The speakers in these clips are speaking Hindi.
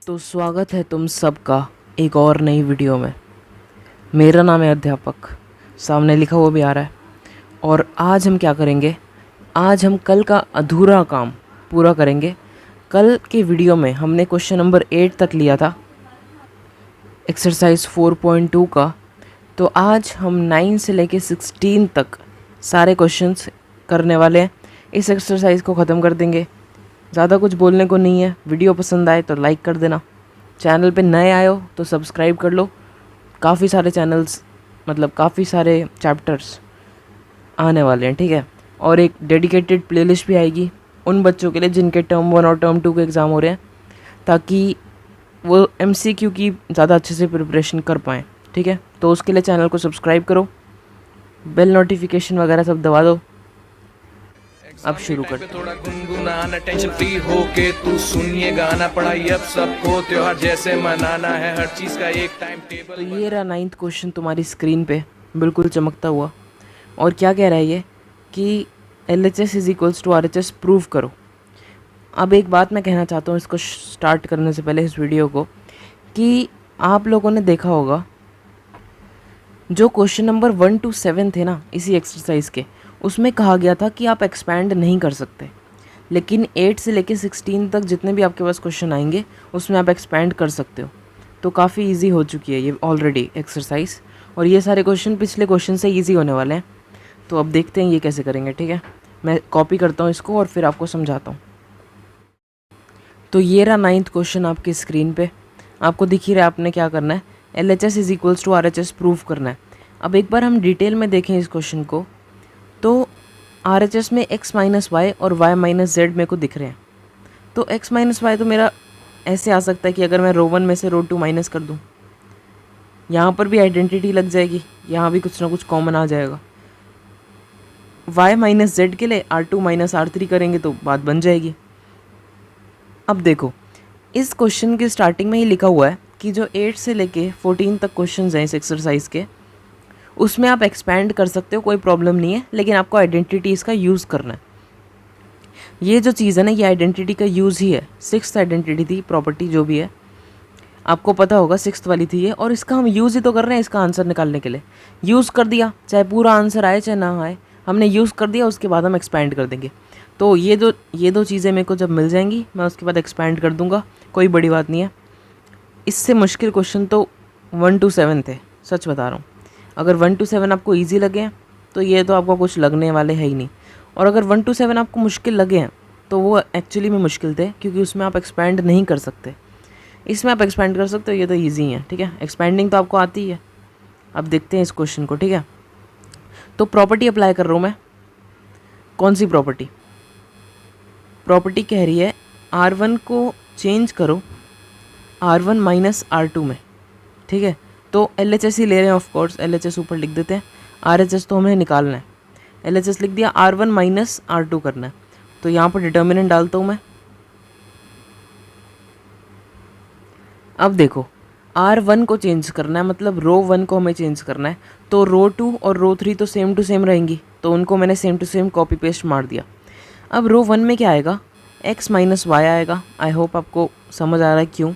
तो स्वागत है तुम सबका एक और नई वीडियो में। मेरा नाम है अध्यापक, सामने लिखा हुआ भी आ रहा है। और आज हम क्या करेंगे, आज हम कल का अधूरा काम पूरा करेंगे। कल के वीडियो में हमने क्वेश्चन नंबर 8 तक लिया था एक्सरसाइज 4.2 का। तो आज हम 9 से लेके 16 तक सारे क्वेश्चंस करने वाले हैं। इस एक्सरसाइज को ख़त्म कर देंगे। ज़्यादा कुछ बोलने को नहीं है। वीडियो पसंद आए तो लाइक कर देना, चैनल पे नए आए हो तो सब्सक्राइब कर लो। काफ़ी सारे चैनल्स काफ़ी सारे चैप्टर्स आने वाले हैं, ठीक है। और एक डेडिकेटेड प्लेलिस्ट भी आएगी उन बच्चों के लिए जिनके टर्म 1 और टर्म 2 के एग्ज़ाम हो रहे हैं, ताकि वो MCQ की ज़्यादा अच्छे से प्रिपरेशन कर पाएँ, ठीक है। तो उसके लिए चैनल को सब्सक्राइब करो, बेल नोटिफिकेशन वगैरह सब दबा दो। अब शुरू करते हैं। थोड़ा गुनगुनाना, टेंशन फ्री होके तू सुनिए गाना। पढ़ाई अब सबको त्योहार जैसे मनाना है, हर चीज का एक टाइम टेबल। तो ये रहा 9th क्वेश्चन तुम्हारी स्क्रीन पे बिल्कुल चमकता हुआ। और क्या कह रहा है ये कि LHS is equals to RHS prove करो। अब एक बात मैं कहना चाहता हूँ इसको स्टार्ट करने से पहले, इस वीडियो को, कि आप लोगों ने देखा होगा जो क्वेश्चन नंबर 1 to 7 थे ना इसी एक्सरसाइज के, उसमें कहा गया था कि आप एक्सपैंड नहीं कर सकते। लेकिन 8 से लेके 16 तक जितने भी आपके पास क्वेश्चन आएंगे उसमें आप एक्सपैंड कर सकते हो। तो काफ़ी इजी हो चुकी है ये ऑलरेडी एक्सरसाइज, और ये सारे क्वेश्चन पिछले क्वेश्चन से इजी होने वाले हैं। तो अब देखते हैं ये कैसे करेंगे, ठीक है। मैं कॉपी करता हूँ इसको और फिर आपको समझाता हूँ। तो ये रहा 9th क्वेश्चन आपकी स्क्रीन पे, आपको दिख ही रहा है आपने क्या करना है। LHS is equals to RHS prove करना है। अब एक बार हम डिटेल में देखें इस क्वेश्चन को, तो RHS में x माइनस वाई और y माइनस जेड मेरे को दिख रहे हैं। तो x माइनस वाई तो मेरा ऐसे आ सकता है कि अगर मैं रो 1 में से रो 2 माइनस कर दूं, यहाँ पर भी आइडेंटिटी लग जाएगी, यहाँ भी कुछ ना कुछ कॉमन आ जाएगा। y माइनस जेड के लिए R2 माइनस R3 करेंगे तो बात बन जाएगी। अब देखो इस क्वेश्चन के स्टार्टिंग में ही लिखा हुआ है कि जो 8 से लेके 14 तक क्वेश्चन हैं इस एक्सरसाइज के, उसमें आप एक्सपैंड कर सकते हो, कोई प्रॉब्लम नहीं है, लेकिन आपको आइडेंटिटी इसका यूज़ करना है। ये जो चीज़ है ना, ये आइडेंटिटी का यूज़ ही है। 6th आइडेंटिटी थी, प्रॉपर्टी जो भी है, आपको पता होगा 6th वाली थी ये, और इसका हम यूज़ ही तो कर रहे हैं इसका आंसर निकालने के लिए। यूज़ कर दिया, चाहे पूरा आंसर आए चाहे ना आए, हमने यूज़ कर दिया, उसके बाद हम एक्सपैंड कर देंगे। तो ये दो चीज़ें मेरे को जब मिल जाएंगी मैं उसके बाद एक्सपैंड कर दूँगा, कोई बड़ी बात नहीं है। इससे मुश्किल क्वेश्चन तो 1 to 7 थे, सच बता रहा हूँ। अगर 1 to 7 आपको ईजी लगे हैं तो ये तो आपको कुछ लगने वाले है ही नहीं। और अगर 1 to 7 आपको मुश्किल लगे हैं तो वो एक्चुअली में मुश्किल थे, क्योंकि उसमें आप एक्सपैंड नहीं कर सकते। इसमें आप एक्सपैंड कर सकते हो, ये तो ईजी है, ठीक है। एक्सपैंडिंग तो आपको आती है। अब देखते हैं इस क्वेश्चन को, ठीक है। तो प्रॉपर्टी अप्लाई कर रहा हूँ मैं। कौन सी प्रॉपर्टी? प्रॉपर्टी कह रही है R1 को चेंज करो R1 माइनस R2 में, ठीक है। तो LHS ही ले रहे हैं, ऑफ कोर्स LHS ऊपर लिख देते हैं, RHS तो हमें निकालना है। LHS लिख दिया, R1 माइनस R2 करना है। तो यहाँ पर डिटर्मिनेंट डालता हूँ मैं। अब देखो R1 को चेंज करना है, मतलब रो 1 को हमें चेंज करना है। तो रो 2 और रो 3 तो सेम टू सेम रहेंगी, तो उनको मैंने same to same copy paste मार दिया। अब रो 1 में क्या आएगा, x माइनस वाई आएगा। आई होप आपको समझ आ रहा है क्यों,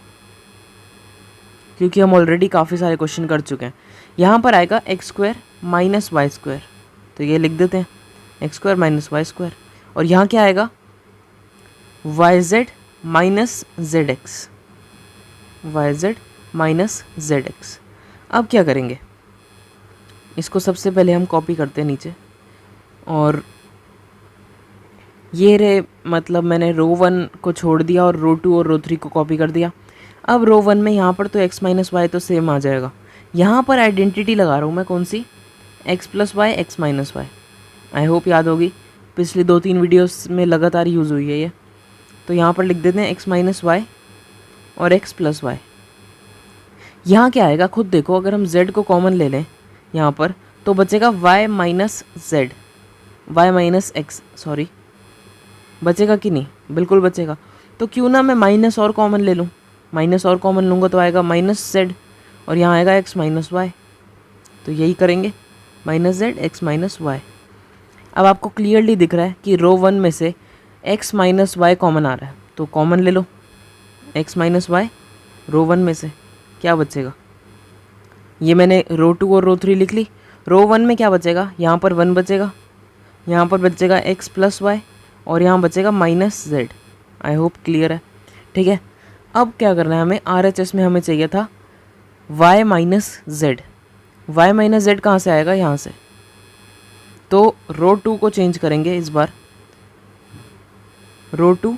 क्योंकि हम ऑलरेडी काफ़ी सारे क्वेश्चन कर चुके हैं। यहाँ पर आएगा x square minus y square, तो ये लिख देते हैं x square minus y square. और यहाँ क्या आएगा, y z minus z x, y z minus z x. अब क्या करेंगे, इसको सबसे पहले हम कॉपी करते हैं नीचे, और ये रे मैंने रो 1 को छोड़ दिया और रो 2 और रो 3 को कॉपी कर दिया। अब रो 1 में यहाँ पर तो x माइनस वाई तो सेम आ जाएगा। यहाँ पर आइडेंटिटी लगा रहा हूँ मैं, कौन सी, x plus Y x minus y. I hope याद होगी, पिछली 2-3 वीडियोस में लगातार यूज़ हुई है ये। तो यहाँ पर लिख देते हैं x माइनस वाई और x प्लस वाई। यहाँ क्या आएगा खुद देखो, अगर हम z को कॉमन ले लें यहाँ पर तो बचेगा y minus z, y minus x, sorry, बचेगा कि नहीं, बिल्कुल बचेगा। तो क्यों ना मैं माइनस और कॉमन ले लूँ, माइनस और कॉमन लूँगा तो आएगा माइनस जेड, और यहाँ आएगा x माइनस वाई। तो यही करेंगे, minus z x minus y. अब आपको क्लियरली दिख रहा है कि रो 1 में से x माइनस वाई कॉमन आ रहा है, तो कॉमन ले लो x माइनस वाई रो 1 में से क्या बचेगा, ये मैंने रो 2 और रो 3 लिख ली। रो 1 में क्या बचेगा, यहाँ पर 1 बचेगा, यहाँ पर बचेगा x प्लस वाई और यहाँ बचेगा minus z। I hope clear है, ठीक है। अब क्या करना है हमें, RHS में हमें चाहिए था y minus z. Y minus z कहाँ से आएगा, यहाँ से। तो रो 2 को चेंज करेंगे इस बार रो 2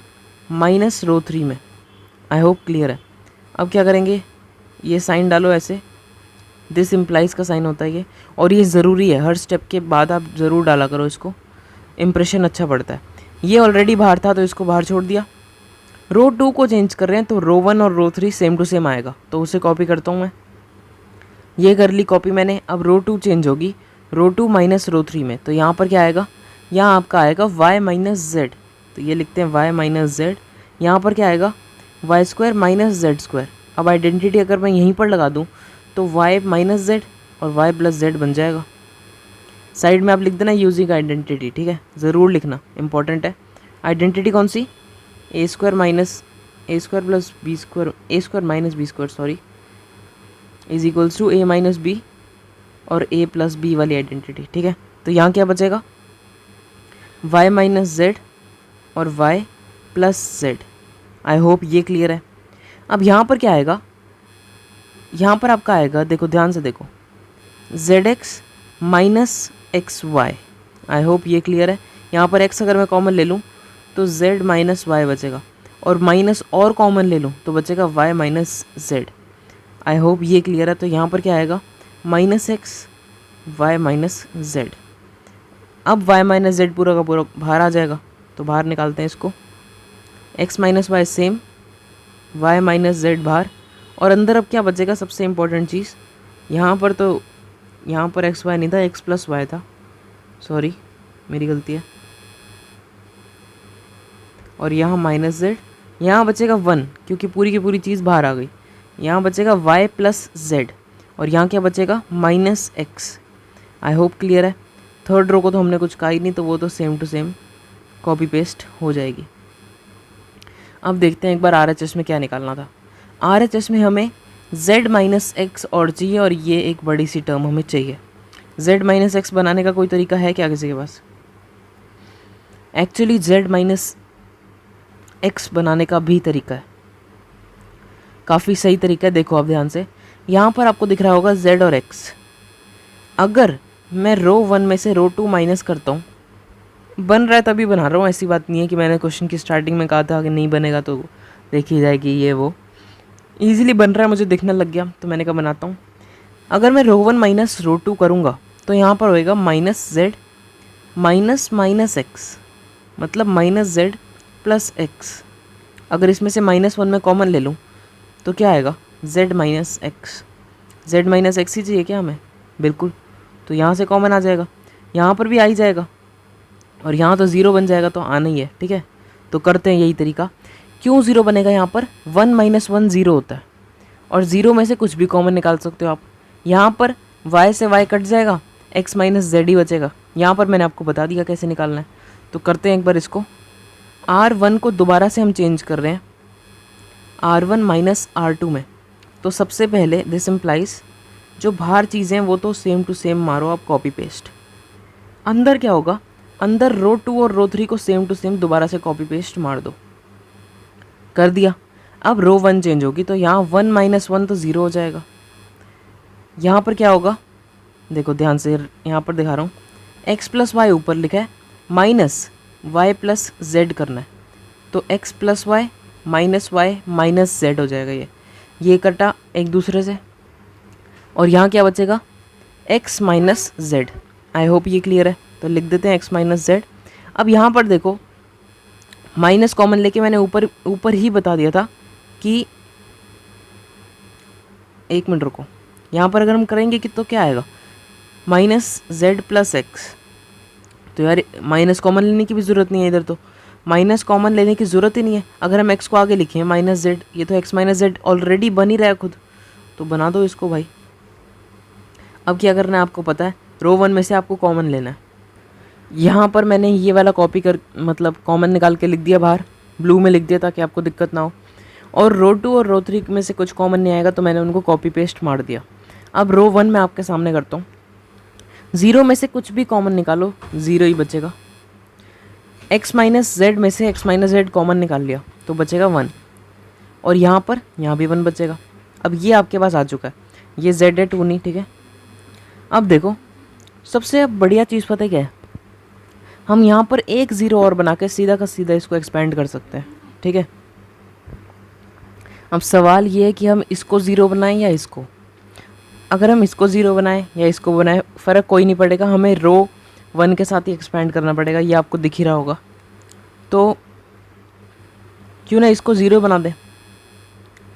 माइनस रो 3 में। आई होप क्लियर है। अब क्या करेंगे, ये साइन डालो ऐसे, दिस इम्प्लाइज का साइन होता है ये, और ये ज़रूरी है, हर स्टेप के बाद आप ज़रूर डाला करो इसको, इम्प्रेशन अच्छा पड़ता है। ये ऑलरेडी बाहर था तो इसको बाहर छोड़ दिया। रो 2 को चेंज कर रहे हैं तो रो 1 और रो 3 सेम टू सेम आएगा, तो उसे कॉपी करता हूँ मैं। ये कर ली कॉपी मैंने। अब रो 2 चेंज होगी रो 2 माइनस रो 3 में, तो यहाँ पर क्या आएगा, यहाँ आपका आएगा y माइनस जेड, तो ये लिखते हैं y माइनस जेड। यहाँ पर क्या आएगा, y square minus z square. अब आइडेंटिटी अगर मैं यहीं पर लगा दूँ तो y माइनस जेड और y प्लस जेड बन जाएगा। साइड में आप लिख देना यूजिंग आइडेंटिटी, ठीक है, ज़रूर लिखना, इंपॉर्टेंट है। आइडेंटिटी कौन सी, A square minus A square plus B square, A square minus B square sorry, is equals to A minus B और ए प्लस बी वाली आइडेंटिटी, ठीक है। तो यहाँ क्या बचेगा, y माइनस जेड और y plus Z. I hope ये क्लियर है। अब यहाँ पर क्या आएगा, यहाँ पर आपका आएगा, देखो ध्यान से देखो, zx minus x y. I hope ये क्लियर है। यहाँ पर x अगर मैं कॉमन ले लूँ तो z माइनस वाई बचेगा, और माइनस और कॉमन ले लूँ तो बचेगा y minus z. I hope ये क्लियर है। तो यहाँ पर क्या आएगा, minus x y minus z. अब y माइनस जेड पूरा का पूरा बाहर आ जाएगा, तो बाहर निकालते हैं इसको, x minus y same, y minus z बाहर, और अंदर अब क्या बचेगा, सबसे इम्पोर्टेंट चीज़, यहाँ पर तो यहाँ पर एक्स वाई नहीं था, x प्लस वाई था, सॉरी मेरी गलती है, और यहाँ माइनस जेड, यहाँ बचेगा 1 क्योंकि पूरी की पूरी चीज़ बाहर आ गई। यहाँ बचेगा y प्लस जेड और यहाँ क्या बचेगा, minus x. I hope clear है। थर्ड रो को तो हमने कुछ कहा ही नहीं, तो वो तो same to same copy paste हो जाएगी। अब देखते हैं एक बार RHS में क्या निकालना था। RHS में हमें z माइनस एक्स और चाहिए, और ये एक बड़ी सी टर्म हमें चाहिए। z माइनस एक्स बनाने का कोई तरीका है क्या किसी के पास? एक्चुअली z माइनस एक्स बनाने का भी तरीका है, काफ़ी सही तरीका है। देखो आप ध्यान से, यहाँ पर आपको दिख रहा होगा z और x। अगर मैं रो 1 में से रो 2 माइनस करता हूँ, बन रहा है तभी बना रहा हूँ, ऐसी बात नहीं है कि मैंने क्वेश्चन की स्टार्टिंग में कहा था कि नहीं बनेगा तो देखी जाएगी, ये वो ईजिली बन रहा है, मुझे दिखने लग गया तो मैंने कहा बनाता हूँ। अगर मैं रो 1 माइनस रो 2 करूँगा तो यहाँ पर होएगा minus Z minus minus x, मतलब माइनस जेड प्लस एक्स। अगर इसमें से -1 में कॉमन ले लूँ तो क्या आएगा, z minus X. Z minus X ही चाहिए क्या हमें? बिल्कुल, तो यहाँ से कॉमन आ जाएगा, यहाँ पर भी आ ही जाएगा, और यहाँ तो 0 बन जाएगा, तो आना ही है, ठीक है। तो करते हैं यही तरीका। क्यों 0 बनेगा यहाँ पर, 1 माइनस 1 0 होता है, और 0 में से कुछ भी कॉमन निकाल सकते हो आप। यहाँ पर y से y कट जाएगा, x माइनस जेड ही बचेगा। यहाँ पर मैंने आपको बता दिया कैसे निकालना है, तो करते हैं एक बार इसको। R1 को दोबारा से हम चेंज कर रहे हैं R1 माइनस R2 में। तो सबसे पहले दिस इम्प्लाइज, जो बाहर चीज़ें हैं वो तो सेम टू सेम मारो आप कॉपी पेस्ट। अंदर क्या होगा, अंदर रो 2 और रो 3 को सेम टू सेम दोबारा से कॉपी पेस्ट मार दो। कर दिया। अब रो 1 चेंज होगी, तो यहाँ 1 माइनस 1 तो 0 हो जाएगा। यहाँ पर क्या होगा, देखो ध्यान से, यहाँ पर दिखा रहा हूँ, x प्लस वाई ऊपर लिखा है, माइनस y प्लस जेड करना है, तो x plus y minus y minus z हो जाएगा। ये कटा एक दूसरे से, और यहाँ क्या बचेगा, x minus z. I hope ये क्लियर है, तो लिख देते हैं x माइनस जेड। अब यहाँ पर देखो, माइनस कॉमन लेके मैंने ऊपर ही बता दिया था कि, एक मिनट रुको, यहाँ पर अगर हम करेंगे कि तो क्या आएगा, माइनस जेड प्लस एक्स। तो यार माइनस कॉमन लेने की भी ज़रूरत नहीं है, इधर तो माइनस कॉमन लेने की ज़रूरत ही नहीं है। अगर हम x को आगे लिखें माइनस जेड, ये तो x माइनस जेड ऑलरेडी बन ही रहा है खुद, तो बना दो इसको भाई। अब क्या करना है आपको पता है, रो 1 में से आपको कॉमन लेना है। यहाँ पर मैंने ये वाला कॉपी कर, मतलब कॉमन निकाल के लिख दिया बाहर, ब्लू में लिख दिया ताकि आपको दिक्कत ना हो। और रो 2 और रो 3 में से कुछ कॉमन नहीं आएगा, तो मैंने उनको कॉपी पेस्ट मार दिया। अब रो 1 में आपके सामने करता हूँ। 0 में से कुछ भी कॉमन निकालो, 0 ही बचेगा। x माइनस जेड में से x माइनस जेड कॉमन निकाल लिया तो बचेगा 1, और यहाँ भी 1 बचेगा। अब ये आपके पास आ चुका है, ये z है 2 नहीं, ठीक है। अब देखो सबसे बढ़िया चीज़ पता है क्या है, हम यहाँ पर एक 0 और बना के सीधा का सीधा इसको एक्सपेंड कर सकते हैं, ठीक है। अब सवाल ये है कि हम इसको 0 बनाएं या इसको। अगर हम इसको 0 बनाएं या इसको बनाएं फ़र्क कोई नहीं पड़ेगा, हमें रो 1 के साथ ही एक्सपेंड करना पड़ेगा, ये आपको दिख ही रहा होगा। तो क्यों ना इसको 0 बना दें,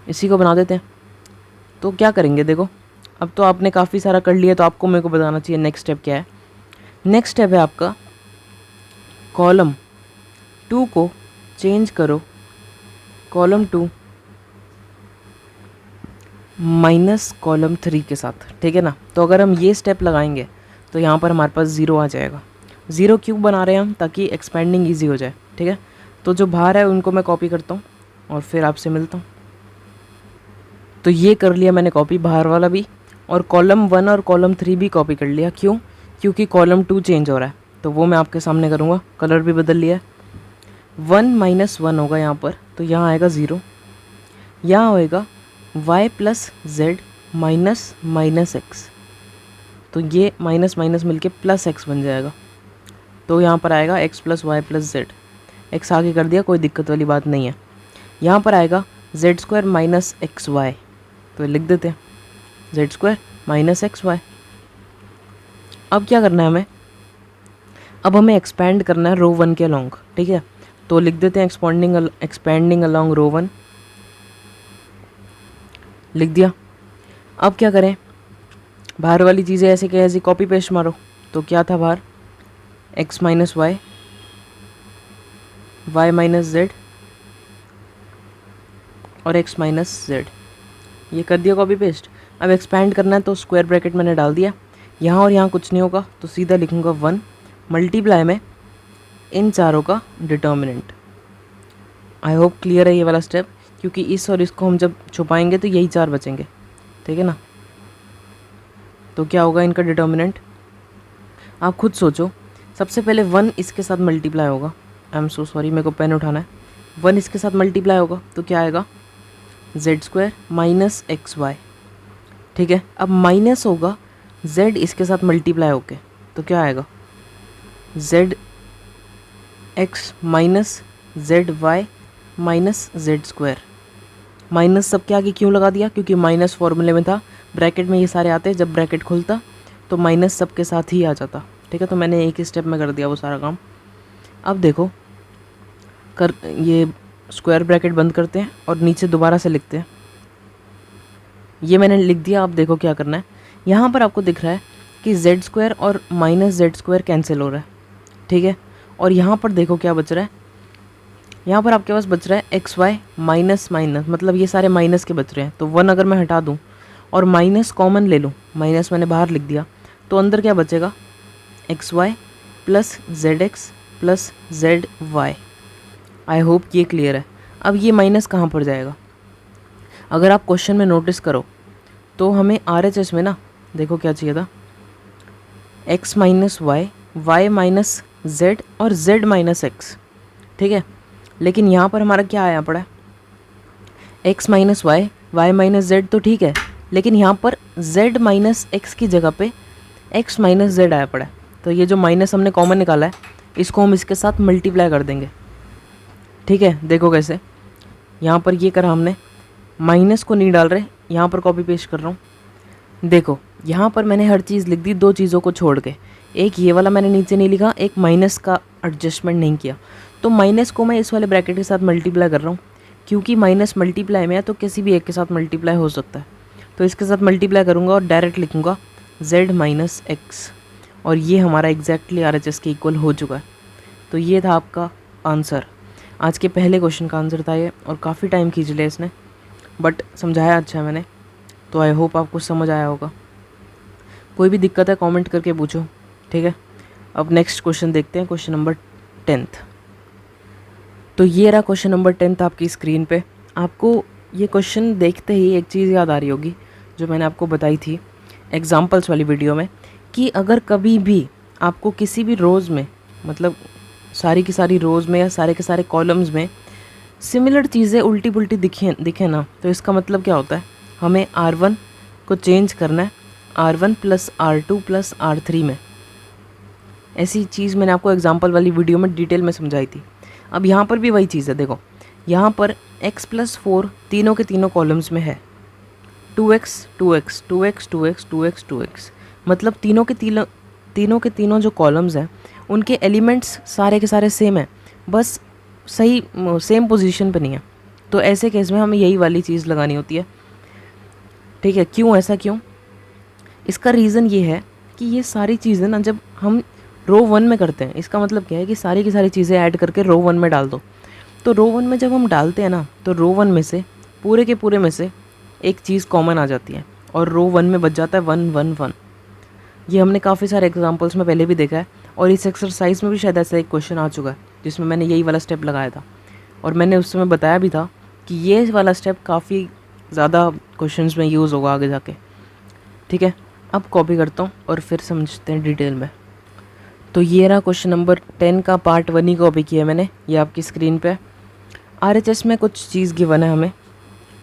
इसी को बना देते हैं। तो क्या करेंगे, देखो अब तो आपने काफ़ी सारा कर लिया, तो आपको मेरे को बताना चाहिए नेक्स्ट स्टेप क्या है। नेक्स्ट स्टेप है आपका कॉलम 2 को चेंज करो कॉलम 2 माइनस कॉलम 3 के साथ, ठीक है ना। तो अगर हम ये स्टेप लगाएंगे तो यहाँ पर हमारे पास 0 आ जाएगा। 0 क्यों बना रहे हैं हम, ताकि एक्सपेंडिंग ईजी हो जाए, ठीक है। तो जो बाहर है उनको मैं कॉपी करता हूँ और फिर आपसे मिलता हूँ। तो ये कर लिया मैंने कॉपी, बाहर वाला भी, और कॉलम 1 और कॉलम 3 भी कॉपी कर लिया। क्यों, क्योंकि कॉलम 2 चेंज हो रहा है, तो वो मैं आपके सामने करूँगा। कलर भी बदल लिया है। 1 माइनस 1 होगा यहाँ पर, तो यहाँ आएगा 0। यहाँ होएगा y plus z minus minus x, तो ये माइनस माइनस मिलके प्लस एक्स बन जाएगा। तो यहाँ पर आएगा x plus Y plus z, x आगे कर दिया, कोई दिक्कत वाली बात नहीं है। यहाँ पर आएगा z square minus x y, तो लिख देते हैं z square minus x y. अब क्या करना है हमें, अब हमें एक्सपेंड करना है रो 1 के अलॉन्ग, ठीक है। तो लिख देते हैं एक्सपेंडिंग अलॉन्ग रो 1, लिख दिया। अब क्या करें, बाहर वाली चीज़ें ऐसे क्या ऐसी कॉपी पेस्ट मारो। तो क्या था बाहर, x minus y, y minus Z और x माइनस जेड, ये कर दिया कॉपी पेस्ट। अब एक्सपैंड करना है तो स्क्वायर ब्रैकेट मैंने डाल दिया। यहाँ और यहाँ कुछ नहीं होगा, तो सीधा लिखूँगा 1 मल्टीप्लाई में इन चारों का डिटर्मिनेंट। आई होप क्लियर है ये वाला स्टेप, क्योंकि इस और इसको हम जब छुपाएंगे तो यही 4 बचेंगे, ठीक है ना। तो क्या होगा इनका डिटर्मिनेंट, आप खुद सोचो। सबसे पहले 1 इसके साथ मल्टीप्लाई होगा, आई एम सो सॉरी, मेरे को पेन उठाना है। 1 इसके साथ मल्टीप्लाई होगा तो क्या आएगा, z square minus x y, ठीक है। अब माइनस होगा z इसके साथ मल्टीप्लाई होके, तो क्या आएगा, z x minus z y minus z square. Minus सबके आगे क्यों लगा दिया, क्योंकि माइनस फॉर्मूले में था, ब्रैकेट में ये सारे आते, जब ब्रैकेट खुलता तो माइनस सबके साथ ही आ जाता, ठीक है। तो मैंने एक ही स्टेप में कर दिया वो सारा काम। अब देखो ये स्क्वायर ब्रैकेट बंद करते हैं और नीचे दोबारा से लिखते हैं। ये मैंने लिख दिया। अब देखो क्या करना है, यहाँ पर आपको दिख रहा है कि जेड स्क्वायर और माइनस जेड स्क्वायर कैंसिल हो रहा है, ठीक है। और यहाँ पर देखो क्या बच रहा है, यहाँ पर आपके पास बच रहा है एक्स वाई माइनस माइनस, मतलब ये सारे माइनस के बच रहे हैं। तो 1 अगर मैं हटा दूँ और माइनस कॉमन ले लूँ, माइनस मैंने बाहर लिख दिया, तो अंदर क्या बचेगा, x y plus z x plus z y. I hope ये क्लियर है। अब ये माइनस कहाँ पर जाएगा, अगर आप क्वेश्चन में नोटिस करो तो हमें RHS में ना देखो क्या चाहिए था, x minus y, y minus Z और z माइनस एक्स, ठीक है। लेकिन यहाँ पर हमारा क्या आया पड़ा है, x minus y, y minus z, तो ठीक है, लेकिन यहाँ पर z माइनस एक्स की जगह पे x माइनस जेड आया पड़ा है। तो ये जो माइनस हमने कॉमन निकाला है, इसको हम इसके साथ मल्टीप्लाई कर देंगे, ठीक है। देखो कैसे, यहाँ पर ये करा हमने, माइनस को नहीं डाल रहे, यहाँ पर कॉपी पेस्ट कर रहा हूँ। देखो यहाँ पर मैंने हर चीज़ लिख दी, 2 चीज़ों को छोड़ के। एक ये वाला मैंने नीचे नहीं लिखा, एक माइनस का एडजस्टमेंट नहीं किया। तो माइनस को मैं इस वाले ब्रैकेट के साथ मल्टीप्लाई कर रहा हूँ, क्योंकि माइनस मल्टीप्लाई में है तो किसी भी एक के साथ मल्टीप्लाई हो सकता है। तो इसके साथ मल्टीप्लाई करूँगा और डायरेक्ट लिखूँगा z माइनस एक्स, और ये हमारा एग्जैक्टली RHS के इक्वल हो चुका है। तो ये था आपका आंसर, आज के पहले क्वेश्चन का आंसर था ये, और काफ़ी टाइम खींच लिया इसने, बट समझाया अच्छा मैंने। तो आई होप आपको समझ आया होगा। कोई भी दिक्कत है कमेंट करके पूछो, ठीक है। अब नेक्स्ट क्वेश्चन देखते हैं, क्वेश्चन नंबर 10th। तो ये रहा क्वेश्चन नंबर 10th आपकी स्क्रीन पे। आपको ये क्वेश्चन देखते ही एक चीज़ याद आ रही होगी जो मैंने आपको बताई थी एग्जाम्पल्स वाली वीडियो में, कि अगर कभी भी आपको किसी भी रोज़ में, मतलब सारी की सारी रोज़ में या सारे के सारे कॉलम्स में सिमिलर चीज़ें उल्टी पुल्टी दिखे ना, तो इसका मतलब क्या होता है, हमें R1 को चेंज करना है R1 plus R2 plus R3 में। ऐसी चीज़ मैंने आपको एग्जाम्पल वाली वीडियो में डिटेल में समझाई थी। अब यहाँ पर भी वही चीज़ है, देखो यहाँ पर x प्लस 4 तीनों के तीनों कॉलम्स में है, 2x 2x 2x 2x 2x 2x, मतलब तीनों के तीनों जो कॉलम्स हैं उनके एलिमेंट्स सारे के सारे सेम हैं, बस सही सेम पोजीशन पे नहीं है। तो ऐसे केस में हमें यही वाली चीज़ लगानी होती है, ठीक है। क्यों, ऐसा क्यों? इसका रीज़न ये है कि ये सारी चीज़ें ना जब हम रो 1 में करते हैं, इसका मतलब क्या है कि सारी की सारी चीज़ें ऐड करके रो 1 में डाल दो। तो रो 1 में जब हम डालते हैं ना, तो रो 1 में से पूरे के पूरे में से एक चीज़ कॉमन आ जाती है और रो 1 में बच जाता है 1 1 1। ये हमने काफ़ी सारे एग्जांपल्स में पहले भी देखा है और इस एक्सरसाइज में भी शायद ऐसा एक क्वेश्चन आ चुका है जिसमें मैंने यही वाला स्टेप लगाया था और मैंने उस समय बताया भी था कि ये वाला स्टेप काफ़ी ज़्यादा क्वेश्चंस में यूज़ होगा आगे जाके, ठीक है। अब कॉपी करता हूँ और फिर समझते हैं डिटेल में। तो ये रहा क्वेश्चन नंबर 10 का पार्ट 1 ही कॉपी किया मैंने, ये आपकी स्क्रीन पे। RHS में कुछ चीज़ गिवन है हमें,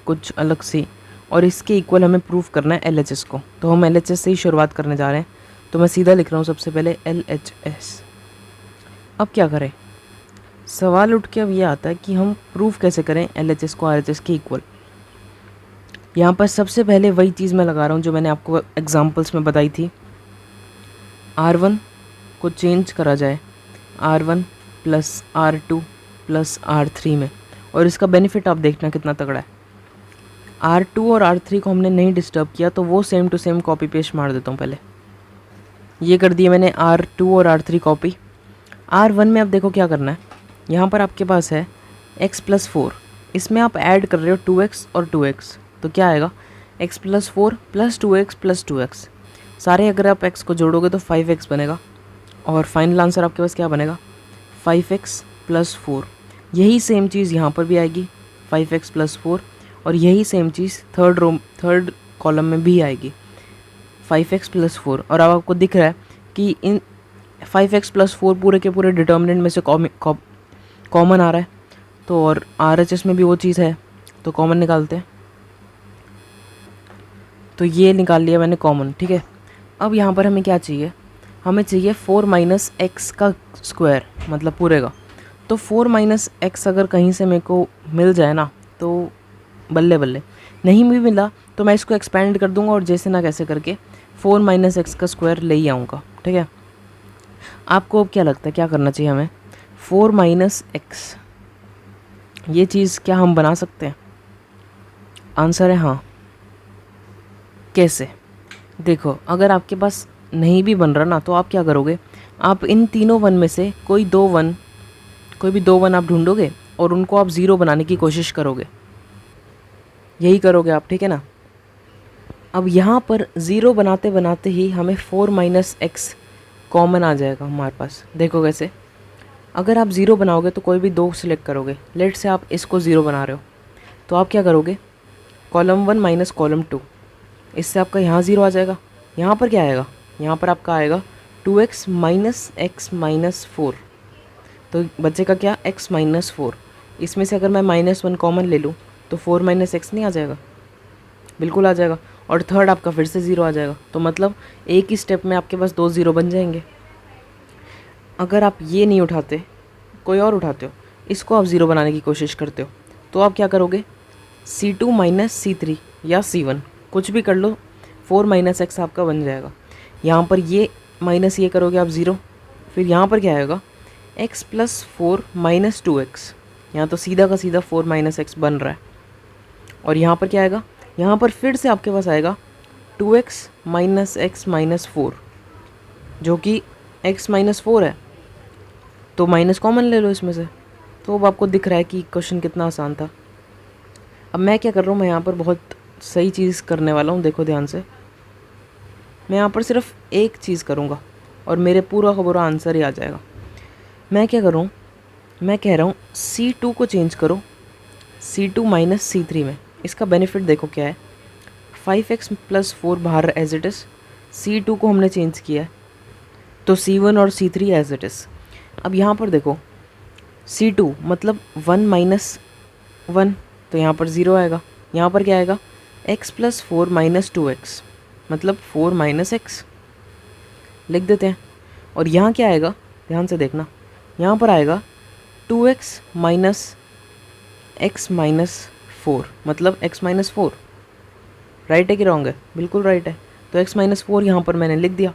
कुछ अलग सी, और इसके इक्वल हमें प्रूफ करना है LHS को। तो हम LHS से ही शुरुआत करने जा रहे हैं, तो मैं सीधा लिख रहा हूँ सबसे पहले LHS। अब क्या करें, सवाल उठ के अब ये आता है कि हम प्रूफ कैसे करें LHS को RHS के इक्वल। यहाँ पर सबसे पहले वही चीज़ मैं लगा रहा हूँ जो मैंने आपको एग्जाम्पल्स में बताई थी, R1 को चेंज करा जाए R1 plus R2 plus R3 में, और इसका बेनिफिट आप देखना कितना तगड़ा है। R2 और R3 को हमने नहीं डिस्टर्ब किया, तो वो same to same copy paste मार देता हूँ पहले। ये कर दिया मैंने R2 और R3 कॉपी। R1 में अब देखो क्या करना है, यहाँ पर आपके पास है x प्लस 4, इसमें आप ऐड कर रहे हो 2x और 2x, तो क्या आएगा x plus 4 plus 2x plus 2x। सारे अगर आप x को जोड़ोगे तो 5x बनेगा और फाइनल आंसर आपके पास क्या बनेगा 5x प्लस 4। यही सेम चीज़ यहाँ पर भी आएगी 5x प्लस 4, और यही सेम चीज़ थर्ड कॉलम में भी आएगी 5x प्लस 4। और अब आपको दिख रहा है कि इन 5x प्लस 4 पूरे के पूरे डिटर्मिनेंट में से कॉमन आ रहा है, तो और RHS में भी वो चीज़ है, तो कॉमन निकालते हैं। तो ये निकाल लिया मैंने कॉमन, ठीक है। अब यहाँ पर हमें क्या चाहिए, हमें चाहिए 4 माइनस एक्स का स्क्वायर, मतलब पूरे का। तो 4 माइनस एक्स अगर कहीं से मेरे को मिल जाए ना तो बल्ले बल्ले, नहीं भी मिला तो मैं इसको एक्सपेंड कर दूंगा और जैसे ना कैसे करके 4 माइनस एक्स का स्क्वायर ले ही आऊँगा, ठीक है। आपको अब क्या लगता है क्या करना चाहिए हमें, 4 माइनस एक्स, ये चीज़ क्या हम बना सकते हैं? आंसर है हाँ। कैसे? देखो, अगर आपके पास नहीं भी बन रहा ना तो आप क्या करोगे, आप इन तीनों वन में से कोई भी दो वन आप ढूंढोगे और उनको आप ज़ीरो बनाने की कोशिश करोगे, यही करोगे आप, ठीक है ना। अब यहाँ पर ज़ीरो बनाते बनाते ही हमें 4 माइनस एक्स कॉमन आ जाएगा हमारे पास। देखो कैसे, अगर आप ज़ीरो बनाओगे तो कोई भी दो सिलेक्ट करोगे, लेट से आप इसको ज़ीरो बना रहे हो, तो आप क्या करोगे, कॉलम 1 माइनस कॉलम 2, इससे आपका यहाँ ज़ीरो आ जाएगा। यहाँ पर क्या आएगा, यहाँ पर आपका आएगा 2x माइनस एक्स माइनस 4, तो बचेगा क्या x माइनस 4। इसमें से अगर मैं -1 कॉमन ले लूँ तो 4 माइनस एक्स नहीं आ जाएगा, बिल्कुल आ जाएगा। और थर्ड आपका फिर से ज़ीरो आ जाएगा, तो मतलब एक ही स्टेप में आपके पास 2 ज़ीरो बन जाएंगे। अगर आप ये नहीं उठाते, कोई और उठाते हो, इसको आप ज़ीरो बनाने की कोशिश करते हो, तो आप क्या करोगे, C2 माइनस C3 या C1 कुछ भी कर लो, 4 माइनस एक्स आपका बन जाएगा। यहाँ पर ये माइनस ये करोगे आप ज़ीरो, फिर यहाँ पर क्या आएगा, x प्लस 4 माइनस 2x, यहाँ तो सीधा का सीधा 4 माइनस एक्स बन रहा है। और यहाँ पर क्या आएगा, यहाँ पर फिर से आपके पास आएगा 2x माइनस एक्स माइनस 4, जो कि x माइनस 4 है, तो माइनस कॉमन ले लो इसमें से। तो अब आपको दिख रहा है कि क्वेश्चन कितना आसान था। अब मैं क्या कर रहा हूँ, मैं यहाँ पर बहुत सही चीज़ करने वाला हूँ, देखो ध्यान से। मैं यहाँ पर सिर्फ एक चीज़ करूँगा और मेरे पूरा का पूरा आंसर ही आ जाएगा। मैं क्या करूँ, मैं कह रहा हूँ C2 को चेंज करो C2 माइनस C3 में। इसका बेनिफिट देखो क्या है, 5x + 4 बाहर एज इट इज़, C2 को हमने चेंज किया है तो C1 और C3 एज इट इज़। अब यहाँ पर देखो C2 मतलब 1 माइनस 1, तो यहाँ पर 0 आएगा। यहाँ पर क्या आएगा, x + 4 - 2x मतलब 4 - x लिख देते हैं। और यहाँ क्या आएगा, ध्यान से देखना, यहाँ पर आएगा 2x - x - 4 मतलब x - 4। राइट है कि रॉन्ग है? बिल्कुल राइट है। तो x - 4 यहाँ पर मैंने लिख दिया।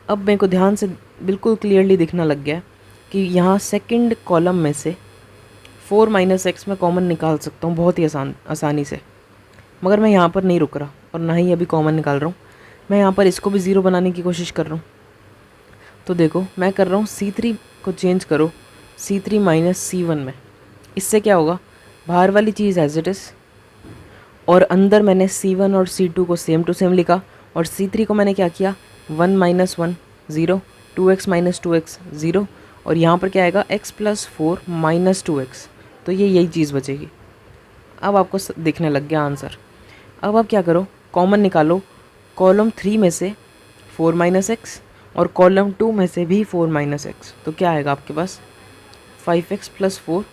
अब मेरे को ध्यान से बिल्कुल क्लियरली दिखना लग गया कि यहाँ सेकंड कॉलम में से 4 - x में कॉमन निकाल सकता हूँ बहुत ही आसानी से। मगर मैं यहाँ पर नहीं रुक रहा और ना ही अभी कॉमन निकाल रहा हूँ, मैं यहाँ पर इसको भी ज़ीरो बनाने की कोशिश कर रहा हूँ। तो देखो मैं कर रहा हूँ C3 को चेंज करो C3 - C1 में। इससे क्या होगा, बाहर वाली चीज़ एज इट इज़ और अंदर मैंने C1 और C2 को सेम टू सेम लिखा और C3 को मैंने क्या किया, 1 - 1 0, 2x - 2x 0 और यहाँ पर क्या आएगा x + 4 - 2x। तो ये यही चीज़ बचेगी। अब आपको दिखने लग गया आंसर। अब आप क्या करो, कॉमन निकालो, कॉलम 3 में से 4 - x और कॉलम 2 में से भी 4 - x। तो क्या आएगा आपके पास, 5x + 4,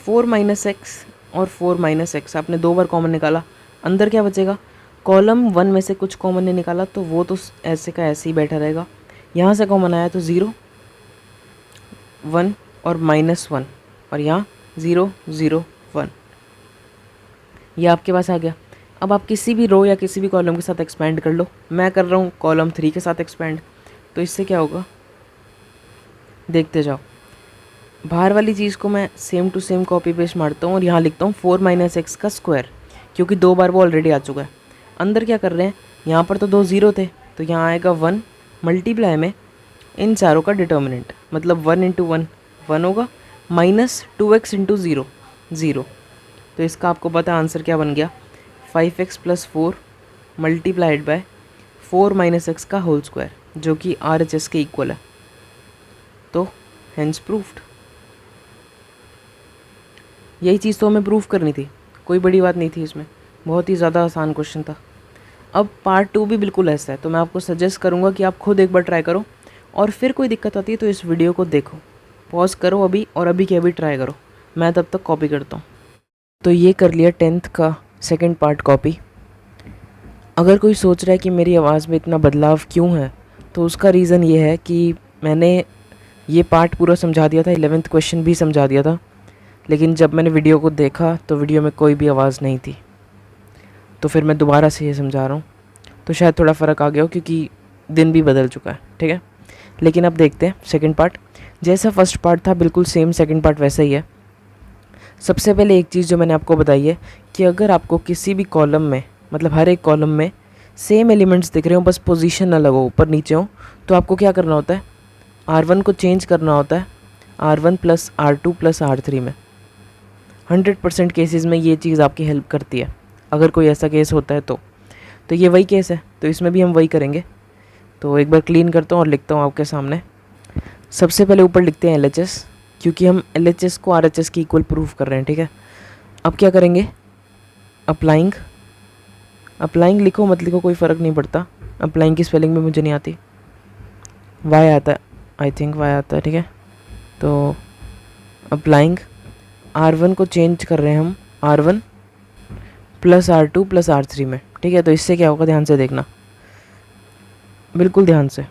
4 - x और 4 - x। आपने 2 बार कॉमन निकाला, अंदर क्या बचेगा, कॉलम 1 में से कुछ कॉमन नहीं निकाला तो वो तो ऐसे का ऐसे ही बैठा रहेगा। यहाँ से कॉमन आया तो 0 1 और -1 और यहाँ 0 0 1, ये आपके पास आ गया। अब आप किसी भी रो या किसी भी कॉलम के साथ एक्सपेंड कर लो। मैं कर रहा हूँ कॉलम 3 के साथ एक्सपेंड, तो इससे क्या होगा देखते जाओ। बाहर वाली चीज़ को मैं same to same copy paste मारता हूँ और यहाँ लिखता हूँ 4 - x का स्क्वायर, क्योंकि 2 बार वो ऑलरेडी आ चुका है। अंदर क्या कर रहे हैं, यहाँ पर तो 2 0 थे तो यहाँ आएगा 1 मल्टीप्लाई में इन चारों का डिटर्मिनेंट, मतलब 1 × 1 1 होगा -2x × 0 0। तो इसका आपको पता आंसर क्या बन गया, 5x + 4 मल्टीप्लाइड बाय 4 - x का होल स्क्वायर, जो कि RHS के इक्वल है। तो हेंस प्रूफ्ड। यही चीज़ तो हमें प्रूफ करनी थी, कोई बड़ी बात नहीं थी इसमें, बहुत ही ज़्यादा आसान क्वेश्चन था। अब पार्ट 2 भी बिल्कुल ऐसा है, तो मैं आपको सजेस्ट करूँगा कि आप खुद एक बार ट्राई करो और फिर कोई दिक्कत आती है तो इस वीडियो को देखो, पॉज करो अभी और अभी के अभी ट्राई करो। मैं तब तक कॉपी करता हूँ। तो ये कर लिया 10th का सेकंड पार्ट कॉपी। अगर कोई सोच रहा है कि मेरी आवाज़ में इतना बदलाव क्यों है, तो उसका रीज़न ये है कि मैंने ये पार्ट पूरा समझा दिया था, 11th क्वेश्चन भी समझा दिया था, लेकिन जब मैंने वीडियो को देखा तो वीडियो में कोई भी आवाज़ नहीं थी, तो फिर मैं दोबारा से ये समझा रहा हूँ। तो शायद थोड़ा फ़र्क आ गया हो क्योंकि दिन भी बदल चुका है, ठीक है। लेकिन अब देखते हैं सेकंड पार्ट। जैसा फर्स्ट पार्ट था बिल्कुल सेम सेकंड पार्ट वैसा ही है। सबसे पहले एक चीज़ जो मैंने आपको बताई है कि अगर आपको किसी भी कॉलम में, मतलब हर एक कॉलम में सेम एलिमेंट्स दिख रहे हो, बस पोजीशन अलग हो, ऊपर नीचे हो, तो आपको क्या करना होता है, R1 को चेंज करना होता है R1 + R2 + R3 में। 100% केसेस में ये चीज़ आपकी हेल्प करती है, अगर कोई ऐसा केस होता है तो ये वही केस है, तो इसमें भी हम वही करेंगे। तो एक बार क्लीन करता हूँ और लिखता हूँ आपके सामने। सबसे पहले ऊपर लिखते हैं LHS, क्योंकि हम LHS को RHS की इक्वल प्रूफ कर रहे हैं, ठीक है। अब क्या करेंगे, अप्लाइंग लिखो मत लिखो कोई फ़र्क नहीं पड़ता, अप्लाइंग की स्पेलिंग भी मुझे नहीं आती, वाई आता है, आई थिंक वाई आता है, ठीक है। तो अप्लाइंग R1 को चेंज कर रहे हैं हम R1 + R2 + R3 में, ठीक है। तो इससे क्या होगा, ध्यान से देखना, बिल्कुल ध्यान से।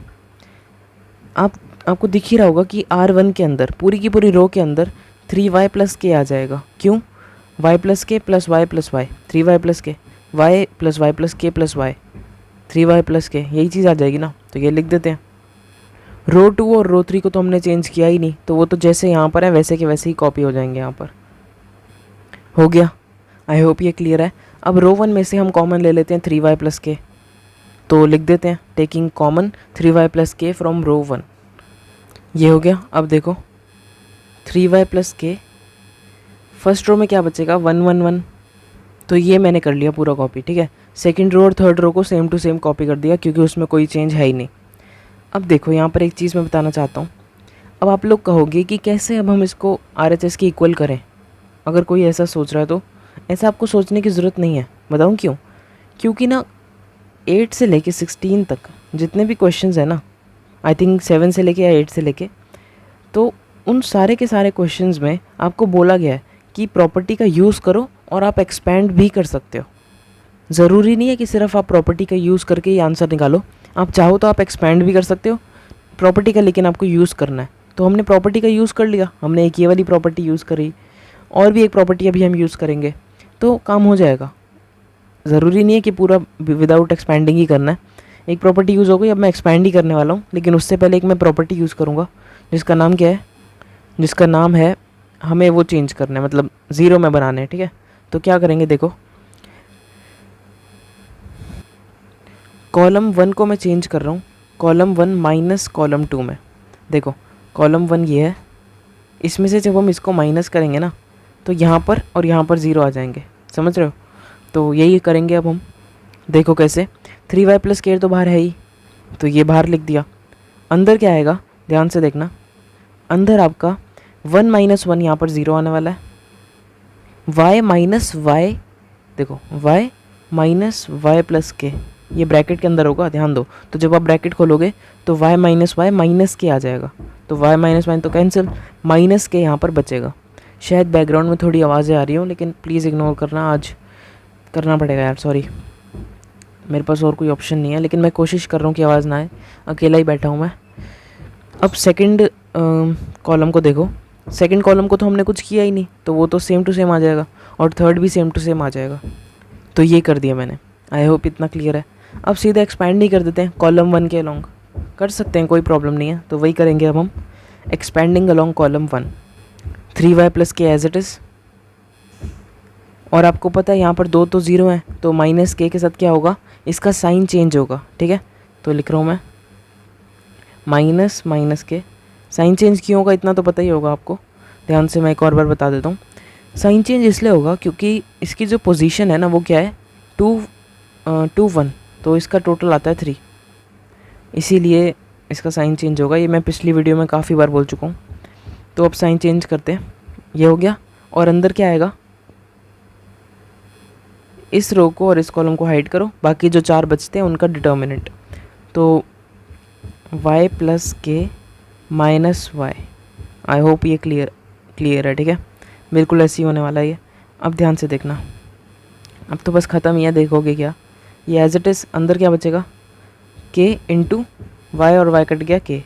आपको दिख ही रहा होगा कि R1 के अंदर पूरी की पूरी रो के अंदर 3y + k आ जाएगा। क्यों, y + k + y + y, 3y + k, y + y + k + y, 3y + k, यही चीज़ आ जाएगी ना। तो ये लिख देते हैं। रो 2 और रो 3 को तो हमने चेंज किया ही नहीं, तो वो तो जैसे यहाँ पर है वैसे के वैसे ही कॉपी हो जाएंगे यहाँ पर। हो गया, आई होप ये क्लियर है। अब रो 1 में से हम कॉमन ले लेते हैं 3y + k, तो लिख देते हैं taking common 3y + k from row 1। ये हो गया। अब देखो 3y + k, फर्स्ट रो में क्या बचेगा, 1 1 1, तो ये मैंने कर लिया पूरा कॉपी, ठीक है। सेकंड रो और थर्ड रो को सेम टू सेम कॉपी कर दिया, क्योंकि उसमें कोई चेंज है ही नहीं। अब देखो यहाँ पर एक चीज़ मैं बताना चाहता हूँ। अब आप लोग कहोगे कि कैसे अब हम इसको RHS की इक्वल करें, अगर कोई ऐसा सोच रहा है तो ऐसा आपको सोचने की ज़रूरत नहीं है। बताऊँ क्यों? क्योंकि ना 8 से लेके 16 तक जितने भी क्वेश्चंस हैं ना, आई थिंक 7 से लेके या 8 से लेके, तो उन सारे के सारे क्वेश्चंस में आपको बोला गया है कि प्रॉपर्टी का यूज़ करो और आप एक्सपेंड भी कर सकते हो। ज़रूरी नहीं है कि सिर्फ आप प्रॉपर्टी का यूज़ करके ही आंसर निकालो, आप चाहो तो आप एक्सपेंड भी कर सकते हो प्रॉपर्टी का, लेकिन आपको यूज़ करना है। तो हमने प्रॉपर्टी का यूज़ कर लिया, हमने एक ये वाली प्रॉपर्टी यूज़ करी, और भी एक प्रॉपर्टी अभी हम यूज़ करेंगे, तो काम हो जाएगा। ज़रूरी नहीं है कि पूरा विदाउट एक्सपैंडिंग ही करना है। एक प्रॉपर्टी यूज़ हो गई, अब मैं एक्सपैंड ही करने वाला हूँ, लेकिन उससे पहले एक मैं प्रॉपर्टी यूज़ करूँगा जिसका नाम क्या है, जिसका नाम है, हमें वो चेंज करना है, मतलब 0 में बनाना है। ठीक है, तो क्या करेंगे, देखो कॉलम 1 को मैं चेंज कर रहा हूँ कॉलम 1 माइनस कॉलम 2 में। देखो कॉलम 1 ये है, इसमें से जब हम इसको माइनस करेंगे ना तो यहाँ पर और यहाँ पर 0 आ जाएंगे, समझ रहे हो? तो यही करेंगे अब हम। देखो कैसे, 3y प्लस के तो बाहर है ही, तो ये बाहर लिख दिया। अंदर क्या आएगा, ध्यान से देखना, अंदर आपका 1 माइनस 1 यहाँ पर 0 आने वाला है। y माइनस वाई, देखो y माइनस वाई प्लस के, ये ब्रैकेट के अंदर होगा, ध्यान दो। तो जब आप ब्रैकेट खोलोगे तो y माइनस वाई माइनस के आ जाएगा, तो y माइनस वाई तो कैंसिल, माइनस के यहाँ पर बचेगा। शायद बैकग्राउंड में थोड़ी आवाज़ें आ रही हो, लेकिन प्लीज़ इग्नोर करना, आज करना पड़ेगा यार, सॉरी, मेरे पास और कोई ऑप्शन नहीं है, लेकिन मैं कोशिश कर रहा हूँ कि आवाज़ ना आए, अकेला ही बैठा हूँ मैं। अब सेकंड कॉलम को देखो, सेकंड कॉलम को तो हमने कुछ किया ही नहीं, तो वो तो सेम टू सेम आ जाएगा, और थर्ड भी सेम टू सेम आ जाएगा। तो ये कर दिया मैंने, आई होप इतना क्लियर है। अब सीधा एक्सपैंड नहीं कर देते हैं कॉलम 1 के अलोंग, कर सकते हैं, कोई प्रॉब्लम नहीं है, तो वही करेंगे अब हम, expanding along column 1, 3y plus के एज इट इज़। और आपको पता है यहाँ पर 2 तो 0 है, तो माइनस के साथ क्या होगा, इसका साइन चेंज होगा। ठीक है, तो लिख रहा हूँ मैं माइनस माइनस के, साइन चेंज क्यों होगा इतना तो पता ही होगा आपको, ध्यान से मैं एक और बार बता देता हूँ। साइन चेंज इसलिए होगा क्योंकि इसकी जो पोजीशन है ना वो क्या है, 2 1, तो इसका टोटल आता है 3, इसीलिए इसका साइन चेंज होगा। ये मैं पिछली वीडियो में काफ़ी बार बोल चुका हूँ। तो अब साइन चेंज करते हैं, ये हो गया, और अंदर क्या आएगा, इस रो को और इस कॉलम को हाइड करो, बाकी जो 4 बचते हैं उनका डिटर्मिनेंट, तो y प्लस के माइनस वाई। आई होप ये क्लियर है। ठीक है, बिल्कुल ऐसे ही होने वाला है ये। अब ध्यान से देखना, अब तो बस ख़त्म ही है, देखोगे क्या, ये एज इट इज़, अंदर क्या बचेगा, k इंटू वाई, और y कट गया k,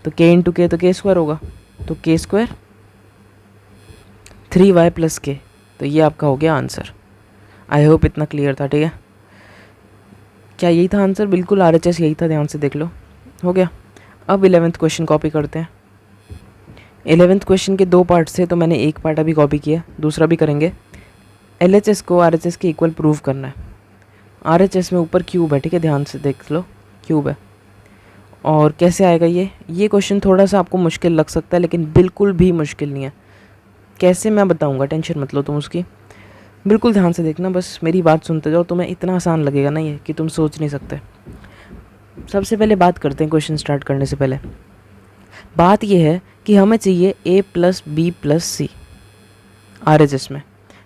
तो k इंटू के तो k स्क्वायर होगा, तो k स्क्वायर 3y प्लस के, तो ये आपका हो गया आंसर। आई होप इतना क्लियर था। ठीक है, क्या यही था आंसर? बिल्कुल RHS यही था, ध्यान से देख लो, हो गया। अब 11th क्वेश्चन कॉपी करते हैं। 11th क्वेश्चन के 2 पार्ट्स थे, तो मैंने एक पार्ट अभी कॉपी किया, दूसरा भी करेंगे। LHS को RHS के इक्वल प्रूव करना है। RHS में ऊपर क्यूब है, ठीक है, ध्यान से देख लो, क्यूब है। और कैसे आएगा ये क्वेश्चन थोड़ा सा आपको मुश्किल लग सकता है, लेकिन बिल्कुल भी मुश्किल नहीं है। कैसे मैं बताऊँगा, टेंशन मत लो तुम उसकी, बिल्कुल ध्यान से देखना, बस मेरी बात सुनते जाओ, तुम्हें इतना आसान लगेगा ना ये कि तुम सोच नहीं सकते। सबसे पहले बात करते हैं, क्वेश्चन स्टार्ट करने से पहले बात ये है कि हमें चाहिए a plus B plus c RHS में,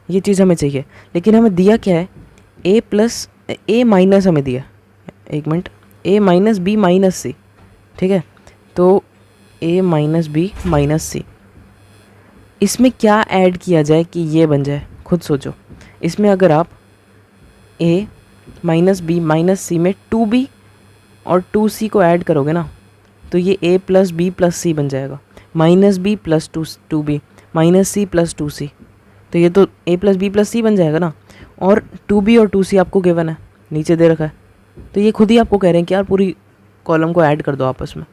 ये चीज़ हमें चाहिए, लेकिन हमें दिया क्या है, a प्लस a माइनस हमें दिया, एक minute, a minus B minus C, ठीक है, तो a minus B minus C, इसमें क्या ऐड किया जाए कि ये बन जाए, खुद सोचो। इसमें अगर आप a माइनस बी माइनस सी में 2b और 2c को ऐड करोगे ना, तो ये a प्लस बी प्लस सी बन जाएगा, minus B plus 2b minus c plus 2c, तो ये तो a प्लस बी प्लस सी बन जाएगा ना। और 2b और 2c आपको गिवन है, नीचे दे रखा है, तो ये खुद ही आपको कह रहे हैं कि यार पूरी कॉलम को ऐड कर दो आपस में।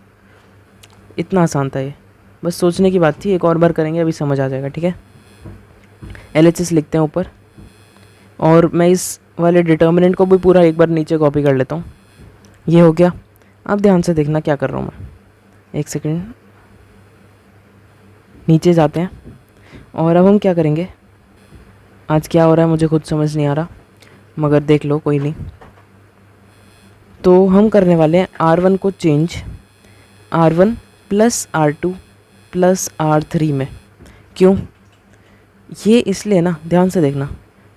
इतना आसान था ये, बस सोचने की बात थी। एक और बार करेंगे, अभी समझ आ जाएगा, ठीक है। LHS लिखते हैं ऊपर, और मैं इस वाले डिटर्मिनेंट को भी पूरा एक बार नीचे कॉपी कर लेता हूँ। ये हो गया। अब ध्यान से देखना क्या कर रहा हूँ मैं, एक सेकेंड, नीचे जाते हैं। और अब हम क्या करेंगे, आज क्या हो रहा है मुझे खुद समझ नहीं आ रहा, मगर देख लो, कोई नहीं। तो हम करने वाले हैं R1 को change R1 plus R2 plus R3 में। क्यों? ये इसलिए ना, ध्यान से देखना,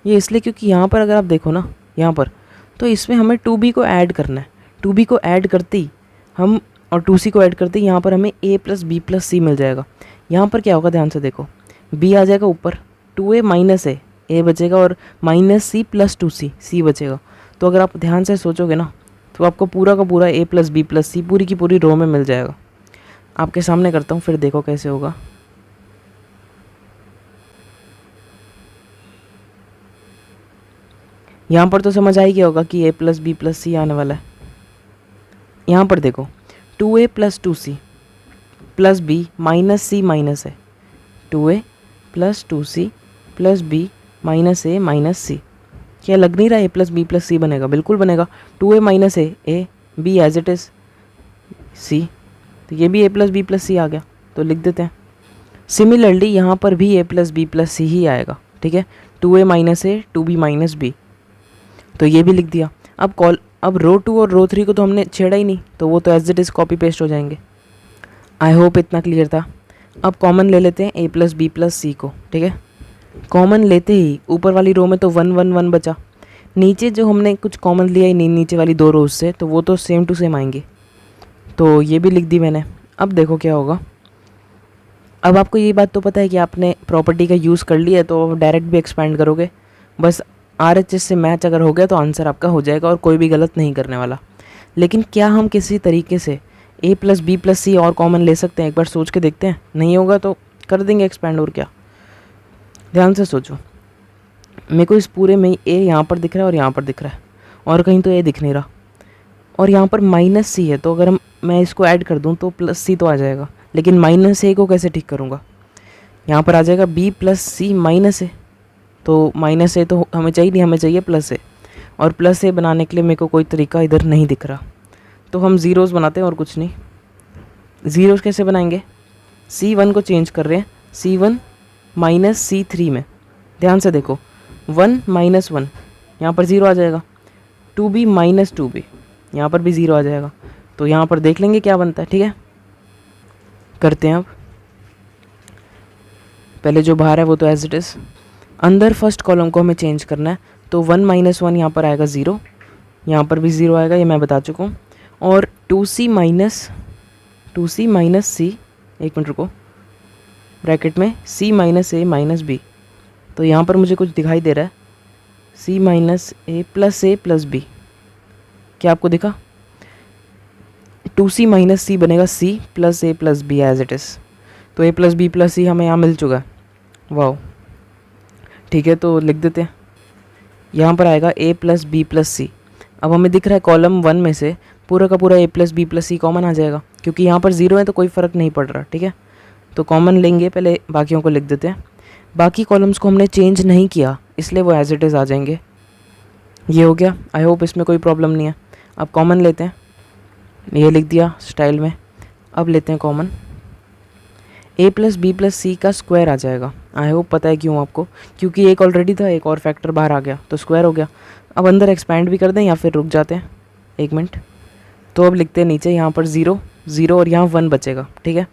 ये इसलिए क्योंकि यहाँ पर अगर आप देखो ना, यहाँ पर तो इसमें हमें 2b को ऐड करना है। 2b को ऐड करते ही हम, और 2c को ऐड करते ही यहाँ पर हमें a प्लस बी प्लस सी मिल जाएगा। यहाँ पर क्या होगा, ध्यान से देखो, b आ जाएगा ऊपर, 2a माइनस a बचेगा, और minus c plus 2c c बचेगा। तो अगर आप ध्यान से सोचोगे ना तो आपको पूरा का पूरा a प्लस बी प्लस सी पूरी की पूरी रो में मिल जाएगा। आपके सामने करता हूँ, फिर देखो कैसे होगा। यहाँ पर तो समझ आ ही गया होगा कि a plus B plus C आने वाला है। यहाँ पर देखो 2a plus 2c plus B minus C minus है, 2a plus 2c plus B minus A minus C. क्या लग नहीं रहा a plus B plus C बनेगा? बिल्कुल बनेगा। 2a minus A B as it is C, तो ये भी a plus B plus C आ गया, तो लिख देते हैं। सिमिलरली यहाँ पर भी a प्लस बी प्लस सी ही आएगा, ठीक है। 2a माइनस ए 2b माइनस बी, तो ये भी लिख दिया। अब रो 2 और रो 3 को तो हमने छेड़ा ही नहीं, तो वो तो as it is copy paste हो जाएंगे। आई होप इतना क्लियर था। अब कॉमन ले लेते हैं a प्लस बी प्लस सी को, ठीक है। कॉमन लेते ही ऊपर वाली रो में तो 1 1 1 बचा, नीचे जो हमने कुछ कॉमन लिया ही नहीं नीचे वाली 2 रोज से, तो वो तो सेम टू सेम आएंगे, तो ये भी लिख दी मैंने। अब देखो क्या होगा। अब आपको ये बात तो पता है कि आपने प्रॉपर्टी का यूज़ कर लिया है, तो डायरेक्ट भी एक्सपेंड करोगे, बस RHS से मैच अगर हो गया तो आंसर आपका हो जाएगा और कोई भी गलत नहीं करने वाला। लेकिन क्या हम किसी तरीके से a प्लस बी प्लस सी और कॉमन ले सकते हैं? एक बार सोच के देखते हैं। नहीं होगा तो कर देंगे एक्सपेंड, और क्या। ध्यान से सोचो, मेरे को इस पूरे में a यहाँ पर दिख रहा है और यहाँ पर दिख रहा है, और कहीं तो a दिख नहीं रहा, और यहाँ पर माइनस सी है, तो अगर मैं इसको ऐड कर दूँ तो प्लस सी तो आ जाएगा, लेकिन माइनस ए को कैसे ठीक करूँगा? यहाँ पर आ जाएगा b प्लस सी माइनस ए, तो माइनस ए तो हमें चाहिए नहीं, हमें चाहिए प्लस ए, और प्लस ए बनाने के लिए मेरे को कोई तरीका इधर नहीं दिख रहा, तो हम ज़ीरोज़ बनाते हैं और कुछ नहीं। ज़ीरोज़ कैसे बनाएंगे? C1 को चेंज कर रहे हैं, C1 माइनस C3 में। ध्यान से देखो, 1 माइनस 1 यहाँ पर 0 आ जाएगा, 2b माइनस 2b यहाँ पर भी 0 आ जाएगा, तो यहाँ पर देख लेंगे क्या बनता है, ठीक है। करते हैं। अब पहले जो बाहर है वो तो एज इट इज़, अंदर फर्स्ट कॉलम को हमें चेंज करना है, तो 1 माइनस 1 यहाँ पर आएगा 0, यहाँ पर भी 0 आएगा, ये मैं बता चुका हूँ। और 2c माइनस सी, एक मिनट रुको, ब्रैकेट में c minus A minus B, तो यहाँ पर मुझे कुछ दिखाई दे रहा है, c minus a plus b. क्या आपको दिखा? 2c माइनस सी बनेगा c plus a plus b as it is, तो a plus B plus c हमें यहाँ मिल चुका है। वाह, ठीक है, तो लिख देते हैं। यहाँ पर आएगा a प्लस बी प्लस सी। अब हमें दिख रहा है कॉलम 1 में से पूरा का पूरा a plus B plus C common आ जाएगा, क्योंकि यहाँ पर 0 है तो कोई फ़र्क नहीं पड़ रहा, ठीक है। तो कॉमन लेंगे, पहले बाकियों को लिख देते हैं। बाकी कॉलम्स को हमने चेंज नहीं किया, इसलिए वो एज इट इज़ आ जाएंगे। ये हो गया, आई होप इसमें कोई प्रॉब्लम नहीं है। अब कॉमन लेते हैं, ये लिख दिया स्टाइल में। अब लेते हैं common, a plus B plus C का स्क्वायर आ जाएगा। आई होप पता है क्यों आपको, क्योंकि एक ऑलरेडी था, एक और फैक्टर बाहर आ गया तो स्क्वायर हो गया। अब अंदर एक्सपैंड भी कर दें या फिर रुक जाते हैं 1 मिनट। तो अब लिखते हैं नीचे, यहाँ पर 0 0 और यहाँ 1 बचेगा, ठीक है।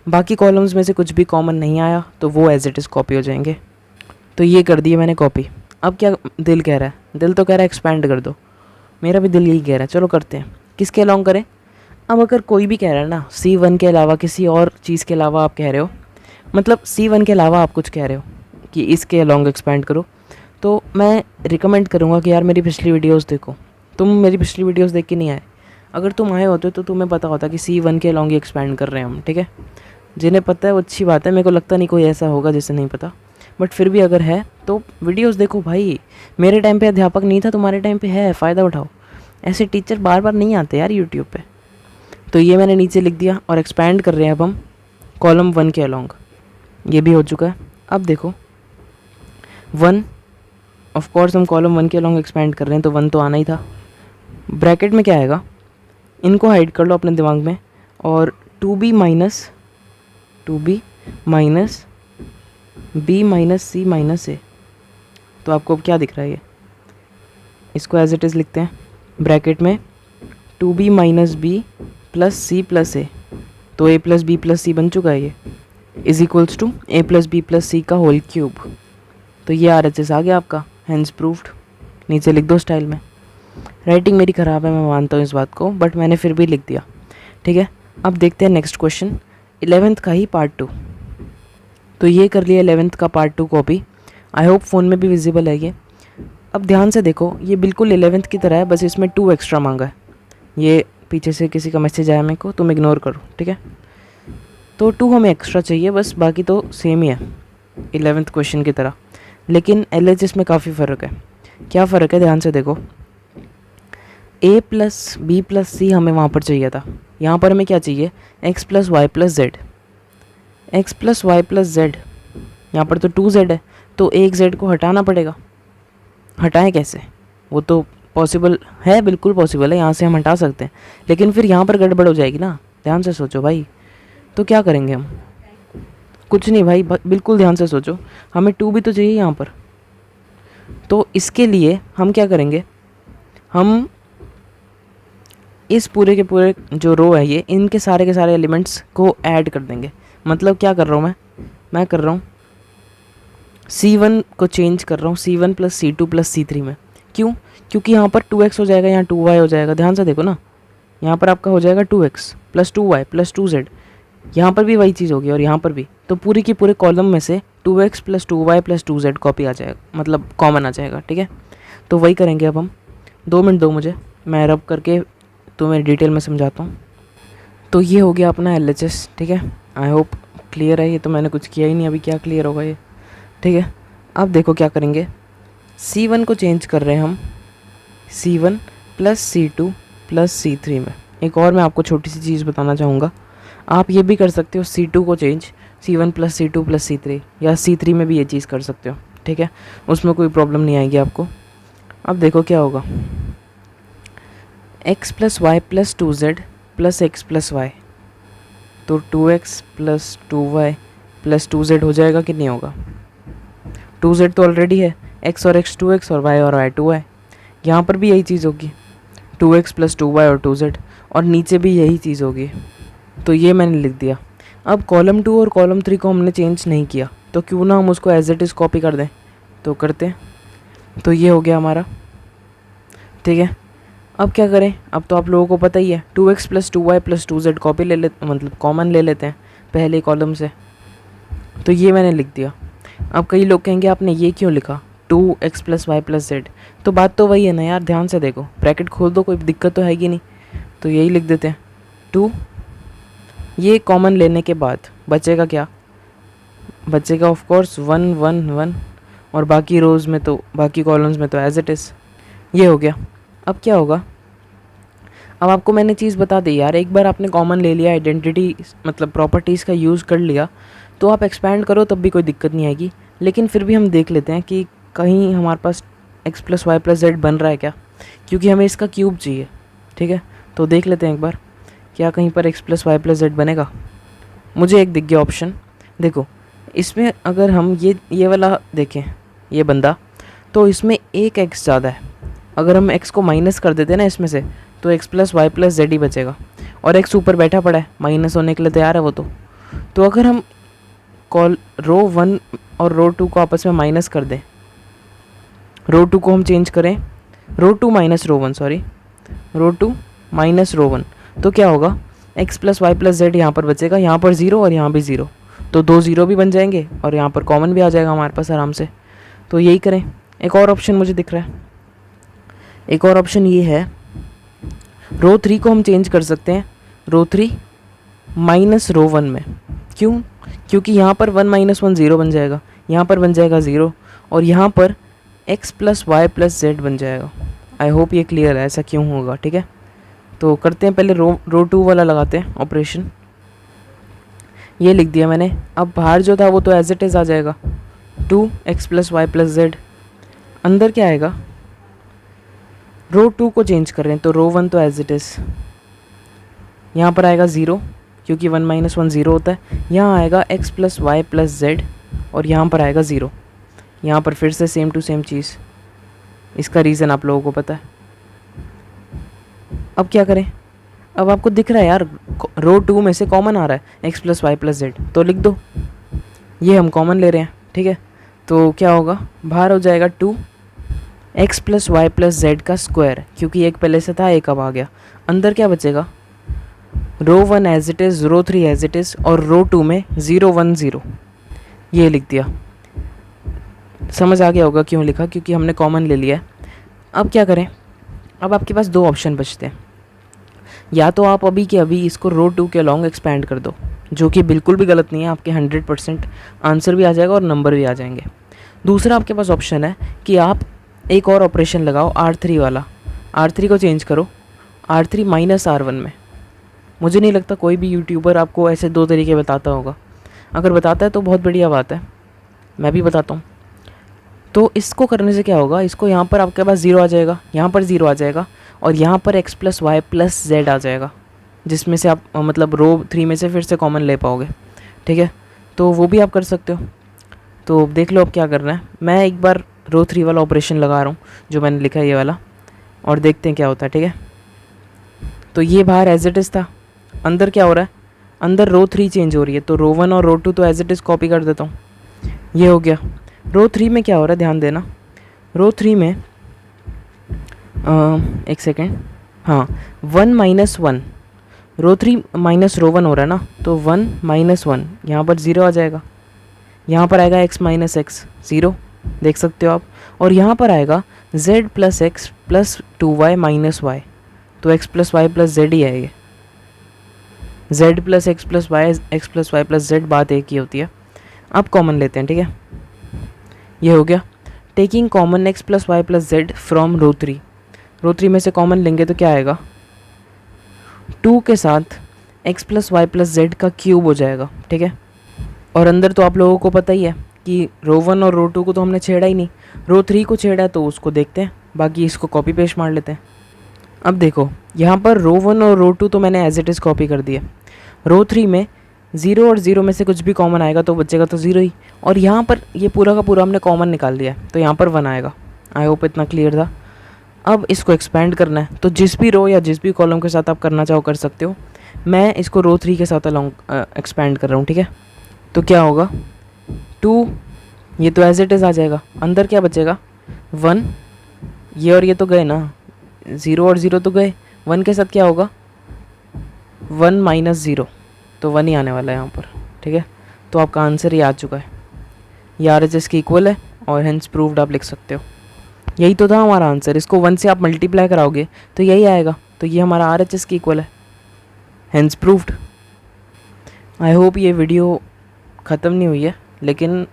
बाकी कॉलम्स में से कुछ भी कॉमन नहीं आया तो वो एज इट इज़ कॉपी हो जाएंगे। तो ये कर दिए मैंने कॉपी। अब क्या दिल कह रहा है? दिल तो कह रहा है एक्सपैंड कर दो, मेरा भी दिल यही कह रहा है। चलो करते हैं। किसके अलॉन्ग करें? अब अगर कोई भी कह रहा है ना C1 के अलावा किसी और चीज़ के अलावा आप कह रहे हो, मतलब C1 के अलावा आप कुछ कह रहे हो कि इसके अलॉन्ग एक्सपैंड करो, तो मैं रिकमेंड करूँगा कि यार मेरी पिछली वीडियोस देखो। तुम मेरी पिछली वीडियोस देख के नहीं आए, अगर तुम आए होते तो तुम्हें पता होता कि C1 के अलॉन्ग ही एक्सपैंड कर रहे हैं हम, ठीक है। जिन्हें पता है वो अच्छी बात है, मेरे को लगता नहीं कोई ऐसा होगा जिसे नहीं पता, बट फिर भी अगर है तो वीडियोस देखो भाई। मेरे टाइम पे अध्यापक नहीं था, तुम्हारे टाइम पे है, फ़ायदा उठाओ। ऐसे टीचर बार बार नहीं आते यार यूट्यूब पे। तो ये मैंने नीचे लिख दिया और एक्सपैंड कर रहे हैं अब हम कॉलम 1 के अलॉन्ग। ये भी हो चुका है। अब देखो 1, ऑफ कोर्स हम कॉलम 1 के अलॉन्ग एक्सपैंड कर रहे हैं तो 1 तो आना ही था। ब्रैकेट में क्या आएगा, इनको हाइड कर लो अपने दिमाग में, और 2b minus b minus C minus ए। तो आपको अब क्या दिख रहा है? ये इसको एज इट इज़ लिखते हैं, ब्रैकेट में 2b minus B plus C plus A, तो a प्लस बी प्लस सी बन चुका है। ये is equals to a plus B plus C का होल क्यूब। तो ये RHS आ गया आपका, हैंस प्रूफ्ड। नीचे लिख दो स्टाइल में। राइटिंग मेरी ख़राब है, मैं मानता हूँ इस बात को, बट मैंने फिर भी लिख दिया, ठीक है। अब देखते हैं नेक्स्ट क्वेश्चन, 11th का ही पार्ट 2। तो ये कर लिया 11th का part 2 copy. I hope phone में भी विजिबल है ये। अब ध्यान से देखो, ये बिल्कुल 11th की तरह है, बस इसमें 2 एक्स्ट्रा मांगा है। ये पीछे से किसी का मैसेज आया मेरे को, तुम इग्नोर करो, ठीक है। तो 2 हमें एक्स्ट्रा चाहिए बस, बाकी तो सेम ही है 11th क्वेश्चन की तरह। लेकिन LHS में काफ़ी फ़र्क है। क्या फ़र्क है, ध्यान से देखो। A + B + C हमें वहाँ पर चाहिए था, यहाँ पर हमें क्या चाहिए, x + y + z। x + y + z, यहाँ पर तो 2z है, तो एक z को हटाना पड़ेगा। हटाएं कैसे, वो तो पॉसिबल है, बिल्कुल पॉसिबल है, यहाँ से हम हटा सकते हैं, लेकिन फिर यहाँ पर गड़बड़ हो जाएगी ना। ध्यान से सोचो भाई, तो क्या करेंगे हम? कुछ नहीं भाई, बिल्कुल ध्यान से सोचो, हमें 2 भी तो चाहिए यहाँ पर। तो इसके लिए हम क्या करेंगे, हम इस पूरे के पूरे जो रो है ये, इनके सारे के सारे एलिमेंट्स को ऐड कर देंगे। मतलब क्या कर रहा हूँ मैं कर रहा हूँ C1 को चेंज कर रहा हूँ C1 + C2 + C3 में। क्यों? क्योंकि यहाँ पर 2x हो जाएगा, यहाँ 2y हो जाएगा। ध्यान से देखो ना, यहाँ पर आपका हो जाएगा 2x + 2y + 2z, यहाँ पर भी वही चीज़ होगी और यहाँ पर भी। तो पूरी की पूरे कॉलम में से 2x + 2y + 2z कॉपी आ जाएगा, मतलब कॉमन आ जाएगा, ठीक है। तो वही करेंगे अब हम। 2 मिनट दो मुझे, मैं रब करके तुम्हें डिटेल में समझाता हूँ। तो ये हो गया अपना LHS, ठीक है। आई होप क्लियर है। ये तो मैंने कुछ किया ही नहीं, अभी क्या क्लियर होगा ये, ठीक है। अब देखो क्या करेंगे, C1 को चेंज कर रहे हैं हम C1 + C2 + C3 में। एक और मैं आपको छोटी सी चीज़ बताना चाहूँगा, आप ये भी कर सकते हो C2 को चेंज C1 + C2 + C3, या C3 में भी ये चीज़ कर सकते हो, ठीक है। उसमें कोई प्रॉब्लम नहीं आएगी आपको। अब देखो क्या होगा, x + y + 2z + x + y, तो 2x + 2y + 2z हो जाएगा कि नहीं होगा? 2z तो ऑलरेडी है, x और x 2x और y और y 2y। यहाँ पर भी यही चीज़ होगी, 2x + 2y और 2z, और नीचे भी यही चीज़ होगी। तो ये मैंने लिख दिया। अब कॉलम 2 और कॉलम 3 को हमने चेंज नहीं किया, तो क्यों ना हम उसको एज इट इज़ कॉपी कर दें। तो करते हैं। तो ये हो गया हमारा, ठीक है। अब क्या करें, अब तो आप लोगों को पता ही है, 2x + 2y + 2z कॉपी ले लेते, मतलब कॉमन ले लेते हैं पहले कॉलम से। तो ये मैंने लिख दिया। अब कई लोग कहेंगे आपने ये क्यों लिखा, 2x + y + z। तो बात तो वही है ना यार, ध्यान से देखो, ब्रैकेट खोल दो, कोई दिक्कत तो है कि नहीं। तो यही लिख देते हैं 2। ये कॉमन लेने के बाद बचेगा क्या, बचेगा ऑफ कोर्स 1 1 1, और बाकी रोज़ में तो, बाकी कॉलम्स में तो एज इट इज़। ये हो गया। अब क्या होगा, अब आपको मैंने चीज़ बता दी यार, एक बार आपने कॉमन ले लिया, आइडेंटिटी मतलब प्रॉपर्टीज़ का यूज़ कर लिया, तो आप एक्सपैंड करो तब भी कोई दिक्कत नहीं आएगी। लेकिन फिर भी हम देख लेते हैं कि कहीं हमारे पास x + y + z बन रहा है क्या, क्योंकि हमें इसका क्यूब चाहिए, ठीक है। तो देख लेते हैं एक बार, क्या कहीं पर x + y + z बनेगा। मुझे एक दिख गया ऑप्शन, देखो इसमें अगर हम ये वाला देखें, ये बंदा, तो इसमें एक x ज़्यादा है। अगर हम x को माइनस कर देते हैं ना इसमें से, तो x + y + z ही बचेगा, और x ऊपर बैठा पड़ा है, माइनस होने के लिए तैयार है वो तो अगर हम रो 1 और रो 2 को आपस में माइनस कर दें, रो 2 को हम चेंज करें रो 2 - रो 1, सॉरी रो 2 - रो 1, तो क्या होगा, x + y + z यहाँ पर बचेगा, यहाँ पर 0 और यहाँ भी 0, तो 2 0 भी बन जाएंगे और यहाँ पर कॉमन भी आ जाएगा हमारे पास आराम से। तो यही करें। एक और ऑप्शन मुझे दिख रहा है, एक और ऑप्शन ये है, रो 3 को हम चेंज कर सकते हैं रो 3 - रो 1 में। क्यों? क्योंकि यहाँ पर 1 - 1 0 बन जाएगा, यहाँ पर बन जाएगा 0, और यहाँ पर x + y + z बन जाएगा। आई होप ये क्लियर है ऐसा क्यों होगा, ठीक है। तो करते हैं, पहले रो 2 वाला लगाते हैं ऑपरेशन। ये लिख दिया मैंने। अब बाहर जो था वो तो एज इट इज़ आ जाएगा, 2x + y + z। अंदर क्या आएगा, रो 2 को चेंज कर रहे हैं, तो रो 1 तो एज इट इज़, यहाँ पर आएगा 0, क्योंकि 1 - 1 0 होता है। यहाँ आएगा x + y + z, और यहाँ पर आएगा 0। यहाँ पर फिर से सेम टू सेम चीज़, इसका रीज़न आप लोगों को पता है। अब क्या करें, अब आपको दिख रहा है यार, रो 2 में से कॉमन आ रहा है x + y + z, तो लिख दो, ये हम कॉमन ले रहे हैं, ठीक है। तो क्या होगा, बाहर हो जाएगा 2x plus Y plus z का स्क्वायर, क्योंकि एक पहले से था एक अब आ गया। अंदर क्या बचेगा, row 1 as it is, row 3 as it is, और रो 2 में 0 1 0, ये लिख दिया। समझ आ गया होगा क्यों लिखा, क्योंकि हमने कॉमन ले लिया है। अब क्या करें, अब आपके पास दो ऑप्शन बचते हैं। या तो आप अभी के अभी इसको रो 2 के अलॉन्ग एक्सपैंड कर दो, जो कि बिल्कुल भी गलत नहीं है, आपके 100% आंसर भी आ जाएगा और नंबर भी आ जाएंगे। दूसरा आपके पास ऑप्शन है कि आप एक और ऑपरेशन लगाओ R3 वाला, R3 को चेंज करो R3 माइनस R1 में। मुझे नहीं लगता कोई भी यूट्यूबर आपको ऐसे दो तरीके बताता होगा, अगर बताता है तो बहुत बढ़िया बात है, मैं भी बताता हूँ। तो इसको करने से क्या होगा, इसको यहाँ पर आपके पास 0 आ जाएगा, यहाँ पर 0 आ जाएगा, और यहाँ पर x plus Y plus Z आ जाएगा, जिसमें से आप मतलब रो 3 में से फिर से कॉमन ले पाओगे। ठीक है, तो वो भी आप कर सकते हो। तो देख लो अब क्या करना है। मैं एक बार रो 3 वाला ऑपरेशन लगा रहा हूँ जो मैंने लिखा है ये वाला, और देखते हैं क्या होता है। ठीक है, तो ये बाहर एज इट इज़ था, अंदर क्या हो रहा है, अंदर रो 3 चेंज हो रही है, तो रो 1 और रो 2 तो एज इट इज़ कॉपी कर देता हूँ, ये हो गया। रो 3 में क्या हो रहा है, ध्यान देना, रो 3 में एक सेकेंड, हाँ 1 माइनस 1, रो 3 माइनस रो 1 हो रहा है ना, तो 1 माइनस 1 यहाँ पर 0 आ जाएगा, यहाँ पर आएगा x माइनस एक्स 0, देख सकते हो आप, और यहाँ पर आएगा z plus x plus 2y minus Y, तो x plus Y plus Z ही है ये, z plus x plus Y, X plus Y plus Z, बात एक ही होती है। अब कॉमन लेते हैं, ठीक है, ये हो गया। Taking common x plus Y plus Z from row 3, row 3 में से कॉमन लेंगे तो क्या आएगा, 2 के साथ x plus Y plus z का क्यूब हो जाएगा। ठीक है, और अंदर तो आप लोगों को पता ही है कि रो 1 और रो 2 को तो हमने छेड़ा ही नहीं, रो 3 को छेड़ा है तो उसको देखते हैं, बाकी इसको कॉपी पेस्ट मार लेते हैं। अब देखो यहाँ पर रो 1 और रो 2 तो मैंने एज इट इज़ कॉपी कर दिया, रो 3 में 0 और 0 में से कुछ भी कॉमन आएगा तो बचेगा तो 0 ही, और यहाँ पर ये पूरा का पूरा हमने कॉमन निकाल दिया है, तो यहाँ पर 1 आएगा। आई होप इतना क्लियर था। अब इसको एक्सपेंड करना है, तो जिस भी रो या जिस भी कॉलम के साथ आप करना चाहो कर सकते हो। मैं इसको रो 3 के साथ अलॉन्ग एक्सपेंड कर रहा हूँ। ठीक है, तो क्या होगा, 2, ये तो एज इट इज़ आ जाएगा, अंदर क्या बचेगा 1, ये और ये तो गए ना, 0 और 0 तो गए, 1 के साथ क्या होगा 1 माइनस 0, तो 1 ही आने वाला है यहाँ पर। ठीक है, तो आपका आंसर ये आ चुका है, ये RHS की इक्वल है और हेंस प्रूव्ड आप लिख सकते हो। यही तो था हमारा आंसर, इसको 1 से आप मल्टीप्लाई कराओगे तो यही आएगा, तो ये हमारा RHS की इक्वल है, हेंस प्रूव्ड। आई होप ये वीडियो ख़त्म नहीं हुई है, लेकिन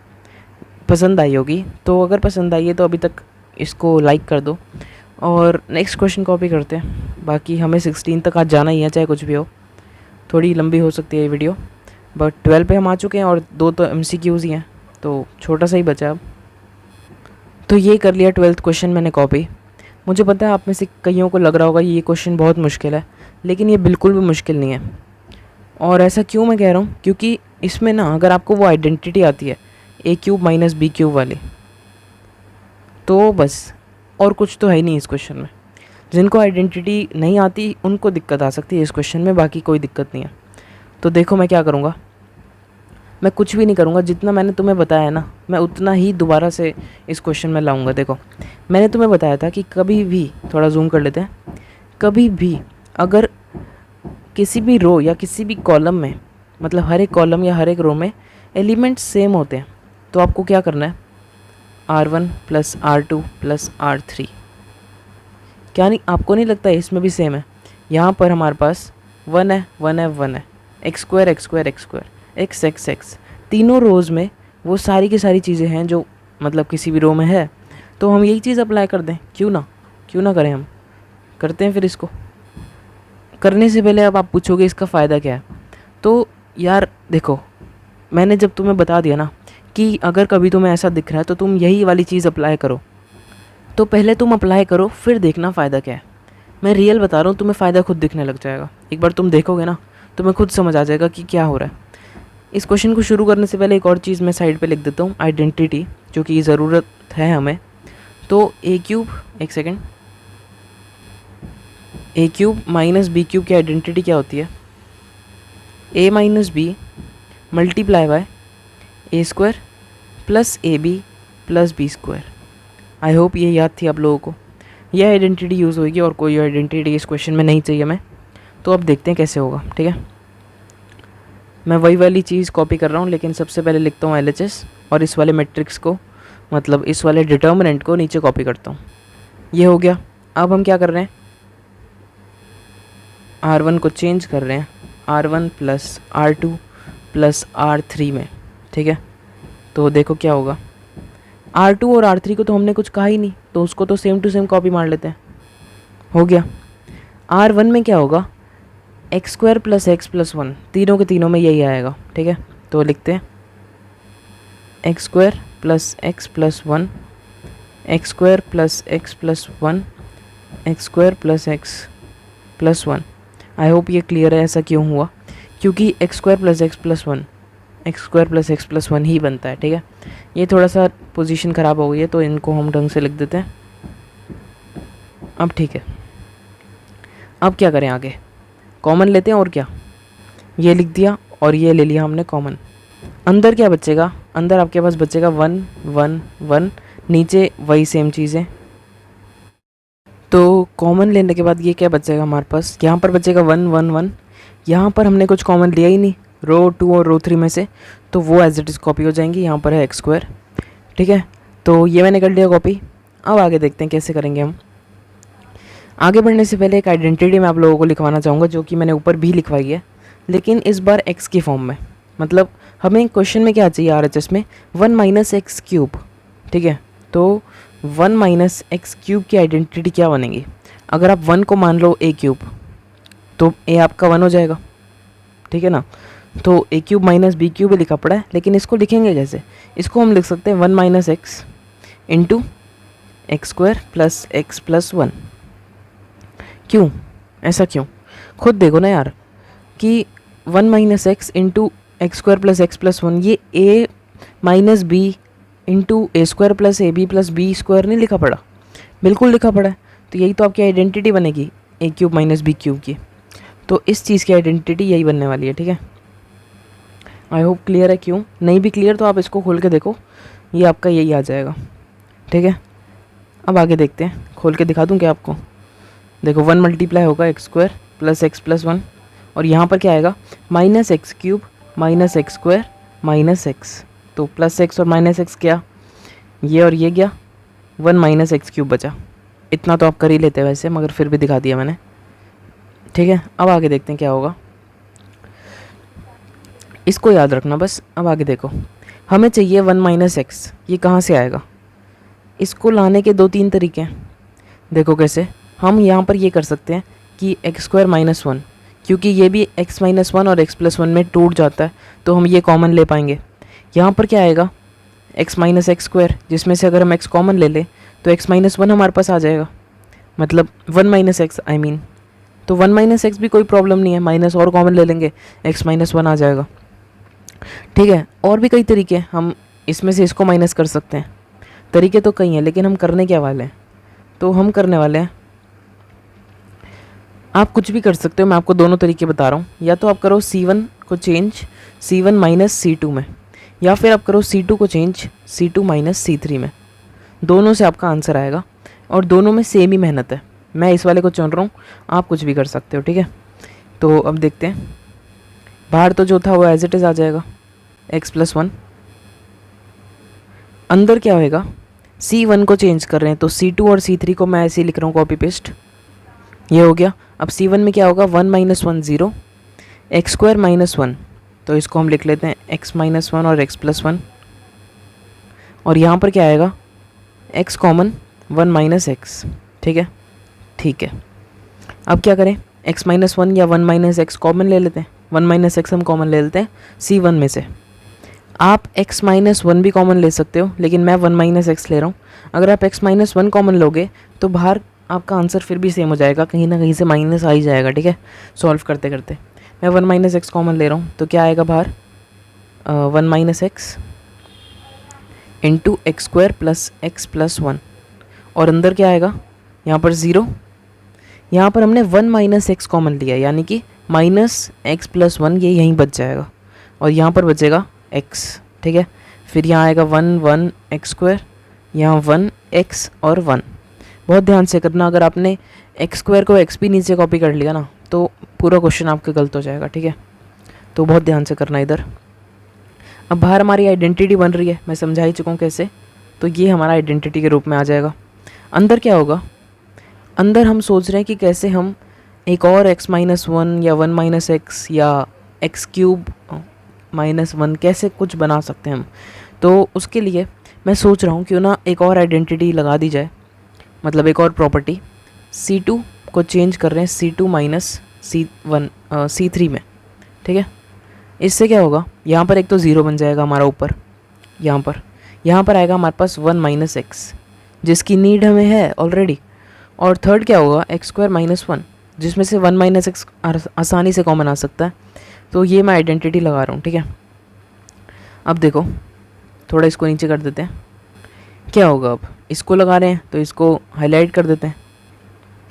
पसंद आई होगी, तो अगर पसंद आई है तो अभी तक इसको लाइक कर दो, और नेक्स्ट क्वेश्चन कॉपी करते हैं। बाकी हमें 16 तक आज जाना ही है, चाहे कुछ भी हो, थोड़ी लंबी हो सकती है ये वीडियो, बट 12 पे हम आ चुके हैं और 2 तो MCQs ही हैं, तो छोटा सा ही बचा अब। तो ये कर लिया 12th क्वेश्चन मैंने कॉपी। मुझे पता है आप में से कईयों को लग रहा होगा ये क्वेश्चन बहुत मुश्किल है, लेकिन ये बिल्कुल भी मुश्किल नहीं है। और ऐसा क्यों मैं कह रहा हूँ, क्योंकि इसमें ना अगर आपको वो आइडेंटिटी आती है a³ माइनस b³ वाली, तो बस और कुछ तो है ही नहीं इस क्वेश्चन में। जिनको आइडेंटिटी नहीं आती उनको दिक्कत आ सकती है इस क्वेश्चन में, बाकी कोई दिक्कत नहीं है। तो देखो मैं क्या करूँगा, मैं कुछ भी नहीं करूँगा, जितना मैंने तुम्हें बताया ना मैं उतना ही दोबारा से इस क्वेश्चन में लाऊंगा। देखो मैंने तुम्हें बताया था कि कभी भी, थोड़ा जूम कर लेते हैं, कभी भी अगर किसी भी रो या किसी भी कॉलम में, मतलब हर एक कॉलम या हर एक रो में एलिमेंट्स सेम होते हैं, तो आपको क्या करना है, R1 plus R2 plus R3। क्या नहीं, आपको नहीं लगता है इसमें भी सेम है? यहाँ पर हमारे पास 1 है 1 है 1 है, x square x square x square x x x, तीनों रोज़ में वो सारी की सारी चीज़ें हैं जो मतलब किसी भी रो में है, तो हम यही चीज़ अप्लाई कर दें, क्यों ना करें, हम करते हैं। फिर इसको करने से पहले अब आप पूछोगे इसका फ़ायदा क्या है, तो यार देखो मैंने जब तुम्हें बता दिया ना कि अगर कभी तुम्हें ऐसा दिख रहा है तो तुम यही वाली चीज़ अप्लाई करो, तो पहले तुम अप्लाई करो फिर देखना फ़ायदा क्या है। मैं रियल बता रहा हूँ, तुम्हें फ़ायदा खुद दिखने लग जाएगा, एक बार तुम देखोगे ना तुम्हें खुद समझ आ जाएगा कि क्या हो रहा है। इस क्वेश्चन को शुरू करने से पहले एक और चीज़ मैं साइड पे लिख देता हूँ, आइडेंटिटी, जो कि ज़रूरत है हमें। तो a³ एक सेकेंड, a³ माइनस b³ की आइडेंटिटी क्या होती है, a minus b multiply by a² plus ab plus B square. I hope ये याद थी आप लोगों को। यह आइडेंटिटी यूज़ होगी और कोई आइडेंटिटी इस क्वेश्चन में नहीं चाहिए मैं। तो अब देखते हैं कैसे होगा, ठीक है। मैं वही वाली चीज़ कॉपी कर रहा हूँ, लेकिन सबसे पहले लिखता हूँ LHS और इस वाले मैट्रिक्स को, मतलब इस वाले डिटर्मिनेंट को नीचे कॉपी करता हूँ। ये हो गया। अब हम क्या कर रहे हैं, R1 को चेंज कर रहे हैं R1 plus R2 plus R3 में, ठीक है। तो देखो क्या होगा, R2 और R3 को तो हमने कुछ कहा ही नहीं, तो उसको तो सेम टू सेम कॉपी मार लेते हैं। हो गया। R1 में क्या होगा, x square plus x plus 1, तीनों के तीनों में यही आएगा, ठीक है। तो लिखते हैं x square plus x plus 1, x square plus x plus 1, x square plus x plus 1। आई होप ये क्लियर है ऐसा क्यों हुआ, क्योंकि x square plus x plus 1 x square plus x plus 1 ही बनता है, ठीक है। ये थोड़ा सा पोजीशन ख़राब हो गई है, तो इनको हम ढंग से लिख देते हैं। अब ठीक है, अब क्या करें, आगे कॉमन लेते हैं और क्या, ये लिख दिया और ये ले लिया हमने कॉमन। अंदर क्या बचेगा, अंदर आपके पास बचेगा 1 1 1, नीचे वही सेम चीज़ें। तो कॉमन लेने के बाद ये क्या बचेगा हमारे पास, यहाँ पर बचेगा 1 1 1। यहाँ पर हमने कुछ कॉमन लिया ही नहीं रो 2 और रो 3 में से, तो वो एज इट इज़ कॉपी हो जाएंगी। यहाँ पर है एक्स स्क्वायर, ठीक है। तो ये मैंने कर लिया कॉपी। अब आगे देखते हैं कैसे करेंगे हम। आगे बढ़ने से पहले एक आइडेंटिटी मैं आप लोगों को लिखवाना चाहूँगा, जो कि मैंने ऊपर भी लिखवाई है, लेकिन इस बार एक्स की फॉर्म में। मतलब हमें क्वेश्चन में क्या चाहिए RHS में, 1 माइनस एक्स क्यूब, ठीक है। तो 1 माइनस एक्स क्यूब की आइडेंटिटी क्या बनेगी, अगर आप 1 को मान लो a क्यूब, तो a आपका 1 हो जाएगा, ठीक है ना। तो a cube minus b cube लिखा पड़ा है, लेकिन इसको लिखेंगे कैसे, इसको हम लिख सकते हैं 1 minus x into x square plus x plus 1। क्यों, ऐसा क्यों, खुद देखो ना यार कि 1 minus x into x square plus x plus 1, ये a minus b into a square plus a b plus B square नहीं लिखा पड़ा, बिल्कुल लिखा पड़ा है। तो यही तो आपकी आइडेंटिटी बनेगी a cube minus b cube की। तो इस चीज़ की आइडेंटिटी यही बनने वाली है, ठीक है। आई होप क्लियर है। क्यों नहीं भी क्लियर तो आप इसको खोल के देखो, ये आपका यही आ जाएगा, ठीक है। अब आगे देखते हैं, खोल के दिखा दूँ क्या आपको। देखो 1 मल्टीप्लाई होगा x square plus x plus 1, और यहाँ पर क्या आएगा, minus x cube minus x square minus x. तो प्लस एक्स और माइनस एक्स क्या, ये और ये गया, 1 माइनस एक्स क्यूब बचा। इतना तो आप कर ही लेते हैं वैसे, मगर फिर भी दिखा दिया मैंने, ठीक है। अब आगे देखते हैं क्या होगा, इसको याद रखना बस। अब आगे देखो, हमें चाहिए 1 माइनस एक्स, ये कहाँ से आएगा, इसको लाने के 2-3 तरीके हैं। देखो कैसे, हम यहाँ पर ये कर सकते हैं कि एक्स स्क्वायर माइनस 1, क्योंकि ये भी एक्स माइनस 1 और एक्स प्लस 1 में टूट जाता है, तो हम ये कॉमन ले पाएंगे। यहाँ पर क्या आएगा, एक्स माइनस एक्स स्क्वायर, जिसमें से अगर हम एक्स कॉमन ले लें तो एक्स माइनस 1 हमारे पास आ जाएगा, मतलब 1 माइनस एक्स आई मीन। तो 1 माइनस एक्स भी कोई प्रॉब्लम नहीं है, माइनस और कॉमन ले लेंगे, एक्स माइनस 1 आ जाएगा, ठीक है। और भी कई तरीके हम इसमें से इसको माइनस कर सकते हैं, तरीके तो कई हैं, लेकिन हम करने क्या वाले हैं, तो हम करने वाले हैं, आप कुछ भी कर सकते हो, मैं आपको दोनों तरीके बता रहा हूँ। या तो आप करो C1 को चेंज C1 माइनस C2 में, या फिर आप करो C2 को चेंज C2 माइनस C3 में। दोनों से आपका आंसर आएगा, और दोनों में सेम ही मेहनत है। मैं इस वाले को चुन रहा हूँ, आप कुछ भी कर सकते हो, ठीक है। तो अब देखते हैं, बाहर तो जो था वो एज इट इज़ आ जाएगा, एक्स प्लस 1। अंदर क्या होएगा, C1 को चेंज कर रहे हैं, तो C2 और C3 को मैं ऐसे ही लिख रहा हूँ कॉपी पेस्ट, ये हो गया। अब C1 में क्या होगा, 1 माइनस 1 0, एक्स स्क्वायर माइनस 1, तो इसको हम लिख लेते हैं एक्स माइनस 1 और एक्स प्लस 1। और यहाँ पर क्या आएगा, एक्स कॉमन 1 माइनस एक्स, ठीक है, ठीक है। अब क्या करें, एक्स माइनस 1 या 1 माइनस एक्स कॉमन ले लेते हैं, 1 माइनस एक्स हम कॉमन ले लेते हैं C1 में से। आप x माइनस 1 भी कॉमन ले सकते हो, लेकिन मैं 1 माइनस एक्स ले रहा हूँ। अगर आप x माइनस 1 कॉमन लोगे तो बाहर आपका आंसर फिर भी सेम हो जाएगा, कहीं ना कहीं से माइनस आ ही जाएगा, ठीक है, सॉल्व करते करते। मैं 1 माइनस एक्स कॉमन ले रहा हूँ, तो क्या आएगा बाहर, 1 minus x into x square plus x plus 1, और अंदर क्या आएगा, यहाँ पर 0। यहाँ पर हमने 1 माइनस एक्स कॉमन लिया, यानी कि माइनस एक्स प्लस 1 ये यहीं बच जाएगा, और यहाँ पर बचेगा x, ठीक है। फिर यहाँ आएगा 1 1 एक्स स्क्वायर यहाँ 1 x और 1। बहुत ध्यान से करना, अगर आपने एक्स स्क्वायर को x भी नीचे कॉपी कर लिया ना तो पूरा क्वेश्चन आपका गलत हो जाएगा, ठीक है। तो बहुत ध्यान से करना इधर। अब बाहर हमारी आइडेंटिटी बन रही है, मैं समझा ही चुका हूँ कैसे। तो ये हमारा आइडेंटिटी के रूप में आ जाएगा। अंदर क्या होगा, अंदर हम सोच रहे हैं कि कैसे हम एक और x-1 या 1 - x या x³ - 1 कैसे कुछ बना सकते हैं हम। तो उसके लिए मैं सोच रहा हूँ क्यों ना एक और आइडेंटिटी लगा दी जाए, मतलब एक और प्रॉपर्टी। C2 को चेंज कर रहे हैं C2 - C3 में, ठीक है। इससे क्या होगा, यहाँ पर एक तो ज़ीरो बन जाएगा हमारा ऊपर, यहाँ पर आएगा हमारे पास 1 - x, जिसकी नीड हमें है ऑलरेडी। और थर्ड क्या होगा, x² - 1, जिसमें से 1 - x आसानी से कॉमन आ सकता है। तो ये मैं आइडेंटिटी लगा रहा हूँ, ठीक है। अब देखो, थोड़ा इसको नीचे कर देते हैं। क्या होगा, अब इसको लगा रहे हैं तो इसको हाईलाइट कर देते हैं।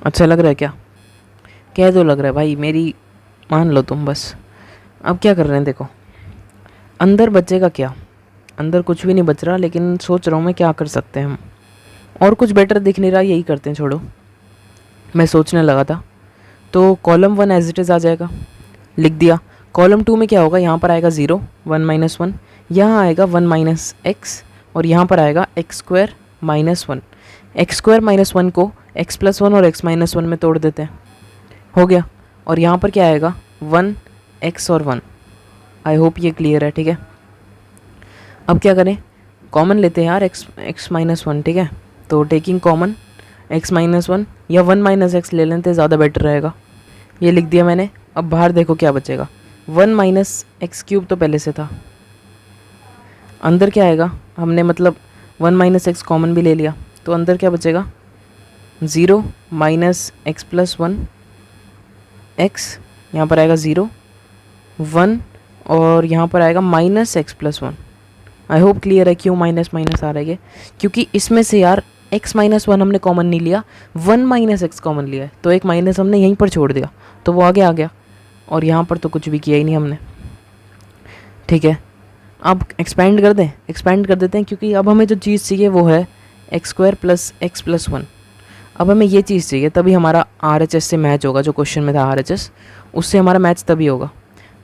अच्छा लग रहा है क्या? क्या तो लग रहा है भाई, मेरी मान लो तुम बस। अब क्या कर रहे हैं, देखो अंदर बचेगा क्या, अंदर कुछ भी नहीं बच रहा, लेकिन सोच रहा हूँ मैं क्या कर सकते हैं हम। और कुछ बेटर दिख नहीं रहा, यही करते हैं, छोड़ो। मैं सोचने लगा था तो कॉलम 1 एज इट इज़ आ जाएगा, लिख दिया। कॉलम 2 में क्या होगा, यहाँ पर आएगा 0 1 - 1, यहाँ आएगा 1 - x और यहाँ पर आएगा x² - 1। x² - 1 को x+1 और x - 1 में तोड़ देते हैं, हो गया। और यहाँ पर क्या आएगा 1 x और 1। आई होप ये क्लियर है, ठीक है। अब क्या करें, कॉमन लेते हैं यार x - 1, ठीक है। तो टेकिंग कॉमन x - 1 या 1 - x ले लेते हैं, ज़्यादा बेटर रहेगा। ये लिख दिया मैंने। अब बाहर देखो क्या बचेगा, 1 - x³ तो पहले से था। अंदर क्या आएगा, हमने मतलब 1 - x कॉमन भी ले लिया, तो अंदर क्या बचेगा 0 - x+1 x, यहाँ पर आएगा 0 1 और यहाँ पर आएगा -x+1। आई होप क्लियर है क्यों माइनस माइनस आ रही है, क्योंकि इसमें से यार x - 1 हमने कॉमन नहीं लिया, 1 - x कॉमन लिया है, तो एक माइनस हमने यहीं पर छोड़ दिया, तो वो आगे आ गया। और यहाँ पर तो कुछ भी किया ही नहीं हमने, ठीक है। अब एक्सपेंड कर दें, एक्सपेंड कर देते हैं, क्योंकि अब हमें जो चीज़ चाहिए वो है x² + x+1। अब हमें ये चीज़ चाहिए, तभी हमारा RHS से मैच होगा। जो क्वेश्चन में था RHS, उससे हमारा मैच तभी होगा।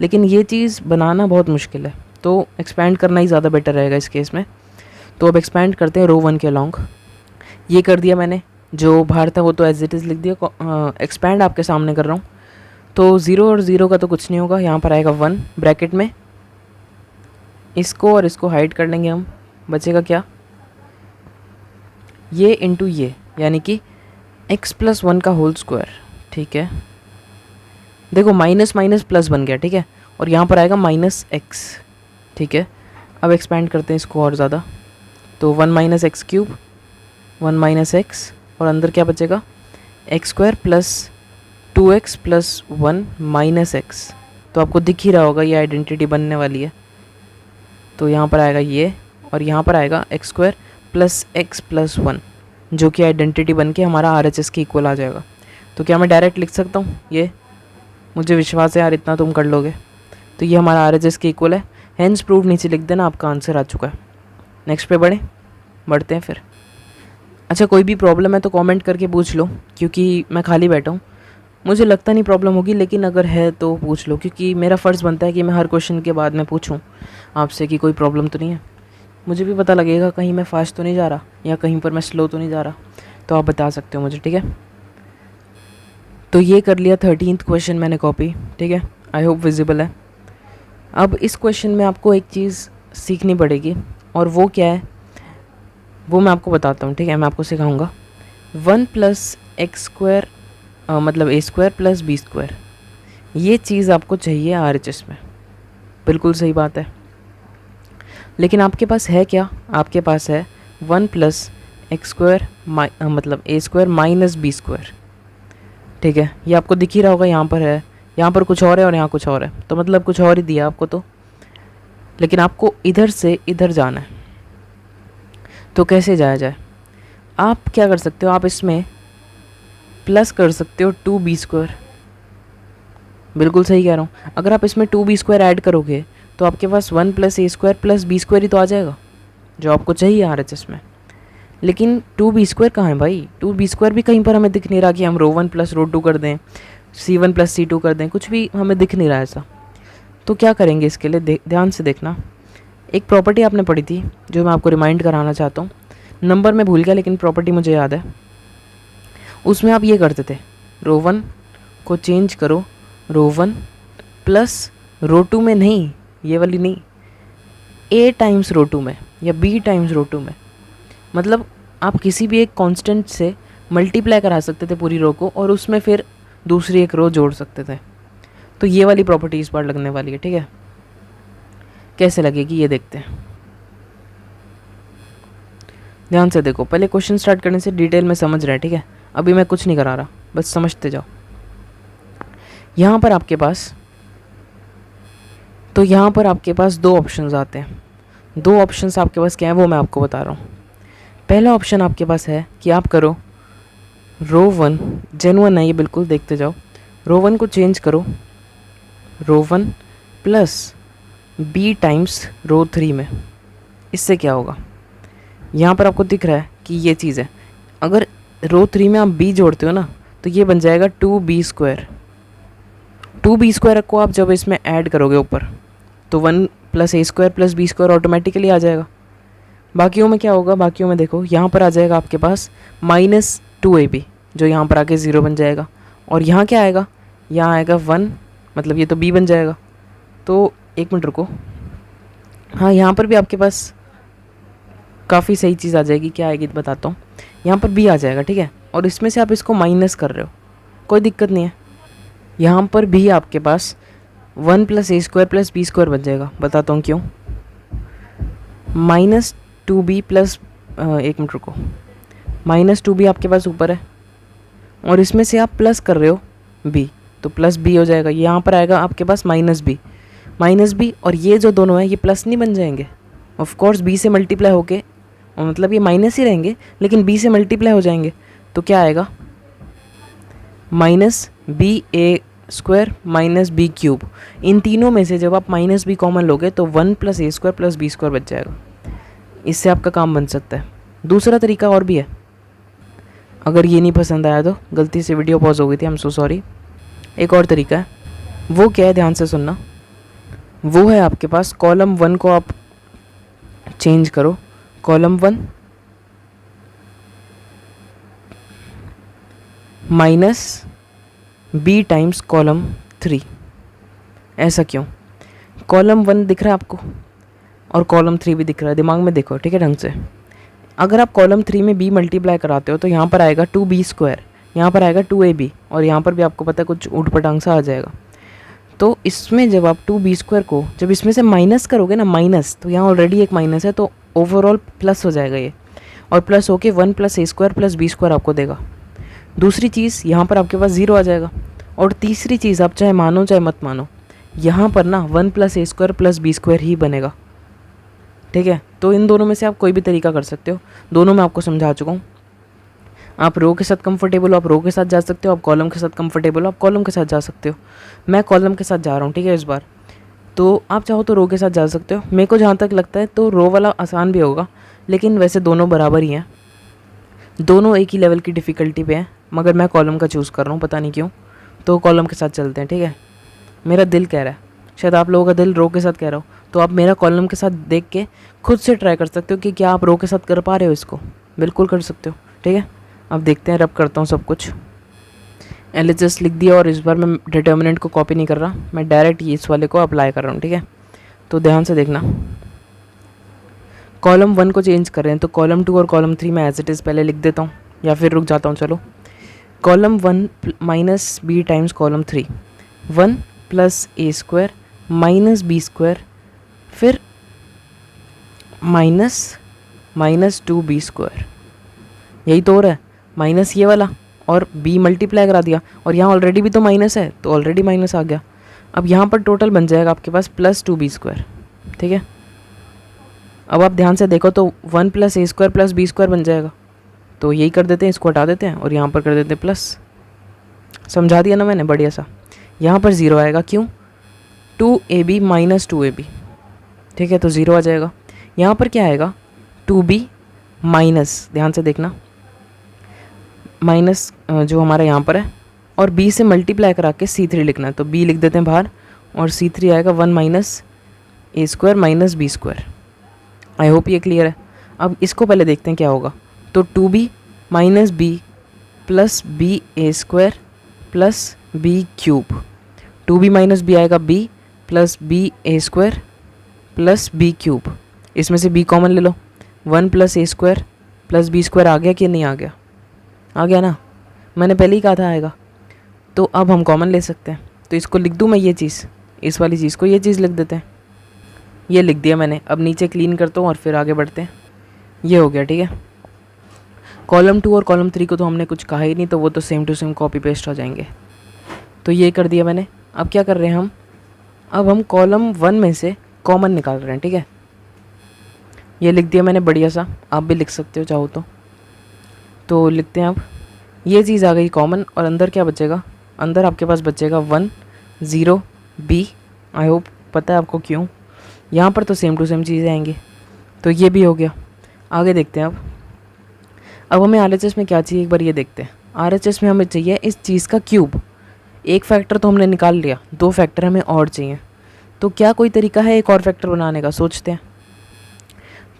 लेकिन ये चीज़ बनाना बहुत मुश्किल है, तो एक्सपेंड करना ही ज़्यादा बेटर रहेगा इस केस में। तो अब एक्सपेंड करते हैं रो 1 के अलॉन्ग। ये कर दिया मैंने, जो बाहर था वो तो एज इट इज़ लिख दिया। एक्सपेंड आपके सामने कर रहा हूँ। तो 0 और 0 का तो कुछ नहीं होगा, यहाँ पर आएगा 1 ब्रैकेट में। इसको और इसको हाइड कर लेंगे हम, बचेगा क्या, ये इंटू ये, यानी कि x+1 का होल स्क्वायर, ठीक है। देखो माइनस माइनस प्लस बन गया, ठीक है। और यहाँ पर आएगा -x, ठीक है। अब एक्सपेंड करते हैं इसको और ज़्यादा, तो 1 - x³ 1 - x और अंदर क्या बचेगा x² + 2x + 1 - x। तो आपको दिख ही रहा होगा ये आइडेंटिटी बनने वाली है। तो यहाँ पर आएगा ये और यहाँ पर आएगा x² + x + 1, जो कि आइडेंटिटी बन के हमारा RHS के इक्वल आ जाएगा। तो क्या मैं डायरेक्ट लिख सकता हूँ ये, मुझे विश्वास है यार इतना तुम कर लोगे। तो ये हमारा RHS के इक्वल है, हेंस प्रूव नीचे लिख देना, आपका आंसर आ चुका है। नेक्स्ट पे बढ़ते हैं फिर। अच्छा, कोई भी प्रॉब्लम है तो कमेंट करके पूछ लो, क्योंकि मैं खाली बैठा हूँ। मुझे लगता नहीं प्रॉब्लम होगी, लेकिन अगर है तो पूछ लो, क्योंकि मेरा फ़र्ज़ बनता है कि मैं हर क्वेश्चन के बाद में पूछूं आपसे कि कोई प्रॉब्लम तो नहीं है। मुझे भी पता लगेगा कहीं मैं फास्ट तो नहीं जा रहा या कहीं पर मैं स्लो तो नहीं जा रहा, तो आप बता सकते हो मुझे, ठीक है। तो ये कर लिया 13th क्वेश्चन मैंने कॉपी, ठीक है। आई होप विजिबल है। अब इस क्वेश्चन में आपको एक चीज़ सीखनी पड़ेगी, और वो क्या है वो मैं आपको बताता हूँ, ठीक है। मैं आपको सिखाऊंगा 1 + x² मतलब a² + b²। ये चीज़ आपको चाहिए RHS में, बिल्कुल सही बात है। लेकिन आपके पास है क्या, आपके पास है 1 + x² मतलब a² - b², ठीक है। ये आपको दिख ही रहा होगा, यहाँ पर है, यहाँ पर कुछ और है और यहाँ कुछ और है, तो मतलब कुछ और ही दिया आपको तो। लेकिन आपको इधर से इधर जाना है, तो कैसे जाया जाए। आप क्या कर सकते हो, आप इसमें प्लस कर सकते हो 2b²। बिल्कुल सही कह रहा हूँ। अगर आप इसमें 2b² ऐड करोगे तो आपके पास 1 + a² + b² ही तो आ जाएगा, जो आपको चाहिए RHS में। लेकिन 2b² कहाँ है भाई? 2b² भी कहीं पर हमें दिख नहीं रहा कि हम रो 1 प्लस रो 2 कर दें, c1 प्लस c2 कर दें, कुछ भी हमें दिख नहीं रहा ऐसा। तो क्या करेंगे इसके लिए, ध्यान से देखना। एक प्रॉपर्टी आपने पढ़ी थी जो मैं आपको रिमाइंड कराना चाहता हूँ, नंबर मैं भूल गया लेकिन प्रॉपर्टी मुझे याद है। उसमें आप ये करते थे, रो 1 को चेंज करो रो 1 प्लस रो 2 में, नहीं ये वाली नहीं, a टाइम्स रो 2 में या b टाइम्स रो 2 में। मतलब आप किसी भी एक कांस्टेंट से मल्टीप्लाई करा सकते थे पूरी रो को और उसमें फिर दूसरी एक रो जोड़ सकते थे। तो ये वाली प्रॉपर्टी इस बार लगने वाली है, ठीक है। कैसे लगेगी ये देखते हैं, ध्यान से देखो। पहले क्वेश्चन स्टार्ट करने से डिटेल में समझ रहे हैं, ठीक है। अभी मैं कुछ नहीं करा रहा, बस समझते जाओ। यहाँ पर आपके पास दो ऑप्शंस आते हैं। दो ऑप्शंस आपके पास क्या है वो मैं आपको बता रहा हूँ। पहला ऑप्शन आपके पास है कि आप करो रो 1, जेन्युइन है ये बिल्कुल, देखते जाओ। रो 1 को चेंज करो रो 1 प्लस b टाइम्स रो 3 में। इससे क्या होगा, यहाँ पर आपको दिख रहा है कि ये चीज़ है। अगर रो 3 में आप b जोड़ते हो ना तो ये बन जाएगा 2b²। 2b² को आप जब इसमें ऐड करोगे ऊपर तो 1 plus a² plus b² automatically आ जाएगा। बाकियों में क्या होगा, बाकियों में देखो यहाँ पर आ जाएगा आपके पास -2ab जो यहाँ पर आके 0 बन जाएगा। और यहाँ क्या आएगा, यहाँ आएगा 1, मतलब ये तो b बन जाएगा। तो एक मिनट रुको, हाँ यहाँ पर भी आपके पास काफ़ी सही चीज़ आ जाएगी। क्या आएगी बताता हूँ। यहाँ पर b आ जाएगा, ठीक है। और इसमें से आप इसको माइनस कर रहे हो, कोई दिक्कत नहीं है। यहाँ पर भी आपके पास 1 प्लस a² प्लस b² बन जाएगा। बताता हूँ क्यों। -2b प्लस एक मिनट रुको, -2b आपके पास ऊपर है और इसमें से आप प्लस कर रहे हो b, तो प्लस b हो जाएगा। यहाँ पर आएगा आपके पास -b और ये जो दोनों है ये प्लस नहीं बन जाएंगे। ऑफ कोर्स b से मल्टीप्लाई होके, और मतलब ये माइनस ही रहेंगे लेकिन b से मल्टीप्लाई हो जाएंगे। तो क्या आएगा, -ba² माइनस b³ इन तीनों में से जब आप -b कॉमन लोगे तो 1 प्लस a² प्लस b² बच जाएगा। इससे आपका काम बन सकता है। दूसरा तरीका और भी है, अगर ये नहीं पसंद आया तो गलती से वीडियो पॉज हो गई थी, आई एम सो सॉरी। एक और तरीका है, वो क्या है ध्यान से सुनना। वो है आपके पास कॉलम 1 को आप चेंज करो column 1 minus b times column 3। ऐसा क्यों, कॉलम 1 दिख रहा है आपको और कॉलम 3 भी दिख रहा है, दिमाग में देखो, ठीक है ढंग से। अगर आप कॉलम 3 में b मल्टीप्लाई कराते हो तो यहाँ पर आएगा 2b², यहाँ पर आएगा 2ab और यहाँ पर भी आपको पता है कुछ ऊट-पटांग सा आ जाएगा। तो इसमें जब आप 2b² को जब इसमें से माइनस करोगे ना, माइनस, तो यहाँ ऑलरेडी एक माइनस है तो ओवरऑल प्लस हो जाएगा ये, और प्लस होके 1 प्लस a² प्लस b² आपको देगा। दूसरी चीज़ यहाँ पर आपके पास 0 आ जाएगा। और तीसरी चीज़ आप चाहे मानो चाहे मत मानो, यहाँ पर ना 1 प्लस a² प्लस b² ही बनेगा, ठीक है। तो इन दोनों में से आप कोई भी तरीका कर सकते हो, दोनों मैं आपको समझा चुका हूँ। आप रो के साथ कंफर्टेबल हो आप रो के साथ जा सकते हो, आप कॉलम के साथ कंफर्टेबल हो आप कॉलम के साथ जा सकते हो। मैं कॉलम के साथ जा रहा हूँ, ठीक है इस बार। तो आप चाहो तो रो के साथ जा सकते हो। मेरे को जहाँ तक लगता है तो रो वाला आसान भी होगा, लेकिन वैसे दोनों बराबर ही हैं, दोनों एक ही लेवल की डिफ़िकल्टी पे हैं, मगर मैं कॉलम का चूज़ कर रहा हूँ, पता नहीं क्यों। तो कॉलम के साथ चलते हैं, ठीक है। मेरा दिल कह रहा है, शायद आप लोगों का दिल रो के साथ कह रहा हो, तो आप मेरा कॉलम के साथ देख के खुद से ट्राई कर सकते हो कि क्या आप रो के साथ कर पा रहे हो इसको। बिल्कुल कर सकते हो, ठीक है। अब देखते हैं, रब करता हूँ सब कुछ। LHS लिख दिया और इस बार मैं डिटर्मिनेंट को कॉपी नहीं कर रहा, मैं डायरेक्ट इस वाले को अप्लाई कर रहा हूँ, ठीक है। तो ध्यान से देखना, कॉलम 1 को चेंज कर रहे हैं तो कॉलम 2 और कॉलम 3 में एज इट इज़ पहले लिख देता हूँ, या फिर रुक जाता हूँ। चलो, column 1 minus b times column 3, 1 plus a² minus b², फिर माइनस 2b²। यही तो हो रहा है, माइनस ये वाला और b मल्टीप्लाई करा दिया, और यहाँ ऑलरेडी भी तो माइनस है तो ऑलरेडी माइनस आ गया। अब यहाँ पर टोटल बन जाएगा आपके पास प्लस 2b², ठीक है। अब आप ध्यान से देखो तो 1 प्लस a² प्लस b² बन जाएगा। तो यही कर देते हैं, इसको हटा देते हैं और यहाँ पर कर देते हैं प्लस। समझा दिया ना मैंने, बढ़िया सा। यहाँ पर 0 आएगा, क्यों, 2ab माइनस 2ab, ठीक है, तो 0 आ जाएगा। यहाँ पर क्या आएगा, 2b माइनस, ध्यान से देखना, माइनस जो हमारा यहाँ पर है, और b से मल्टीप्लाई करा के c3 लिखना है। तो b लिख देते हैं बाहर, और c3 आएगा 1 minus A square minus B square. I hope ये क्लियर है। अब इसको पहले देखते हैं क्या होगा। तो 2b minus B plus B A square plus B cube, 2b minus B आएगा b plus B A square plus B cube. इसमें से b कॉमन ले लो, 1 प्लस ए स्क्वायर प्लस बी स्क्वायर आ गया कि नहीं आ गया? आ गया ना, मैंने पहले ही कहा था आएगा। तो अब हम कॉमन ले सकते हैं। तो इसको लिख दूँ मैं, ये चीज़, इस वाली चीज़ को ये चीज़ लिख देते हैं। ये लिख दिया मैंने। अब नीचे क्लीन करता हूँ और फिर आगे बढ़ते हैं। ये हो गया, ठीक है। कॉलम 2 और कॉलम 3 को तो हमने कुछ कहा ही नहीं, तो वो तो same to same copy paste हो जाएंगे। तो ये कर दिया मैंने। अब क्या कर रहे हैं हम, अब हम कॉलम 1 में से कॉमन निकाल रहे हैं, ठीक है। ये लिख दिया मैंने बढ़िया सा, आप भी लिख सकते हो चाहो तो लिखते हैं। अब ये चीज़ आ गई कॉमन, और अंदर क्या बचेगा, अंदर आपके पास बचेगा 1 0 b। आई होप पता है आपको क्यों। यहाँ पर तो सेम टू सेम चीज़ें आएंगी। तो ये भी हो गया। आगे देखते हैं। अब हमें RHS में क्या चाहिए, एक बार ये देखते हैं। RHS में हमें चाहिए इस चीज़ का क्यूब। एक फैक्टर तो हमने निकाल लिया, 2 फैक्टर हमें और चाहिए। तो क्या कोई तरीका है एक और फैक्टर बनाने का, सोचते हैं।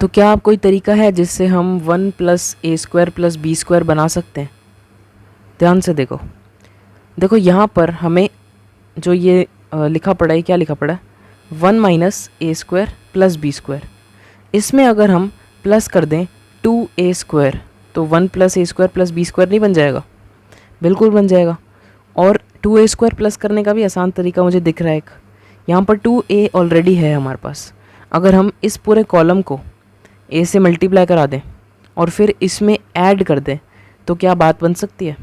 तो क्या आप कोई तरीका है जिससे हम 1 प्लस ए स्क्वायर प्लस बी स्क्वायर बना सकते हैं? ध्यान से देखो, देखो यहाँ पर हमें जो ये लिखा पड़ा है, क्या लिखा पड़ा है, 1 माइनस ए स्क्वायर प्लस बी स्क्वायर। इसमें अगर हम प्लस कर दें 2a स्क्वायर, तो 1 प्लस ए स्क्वायर प्लस बी स्क्वायर नहीं बन जाएगा? बिल्कुल बन जाएगा। और 2a स्क्वायर प्लस करने का भी आसान तरीका मुझे दिख रहा है एक। यहाँ पर 2a ऑलरेडी है हमारे पास। अगर हम इस पूरे कॉलम को a से मल्टीप्लाई करा दें और फिर इसमें ऐड कर दें, तो क्या बात बन सकती है?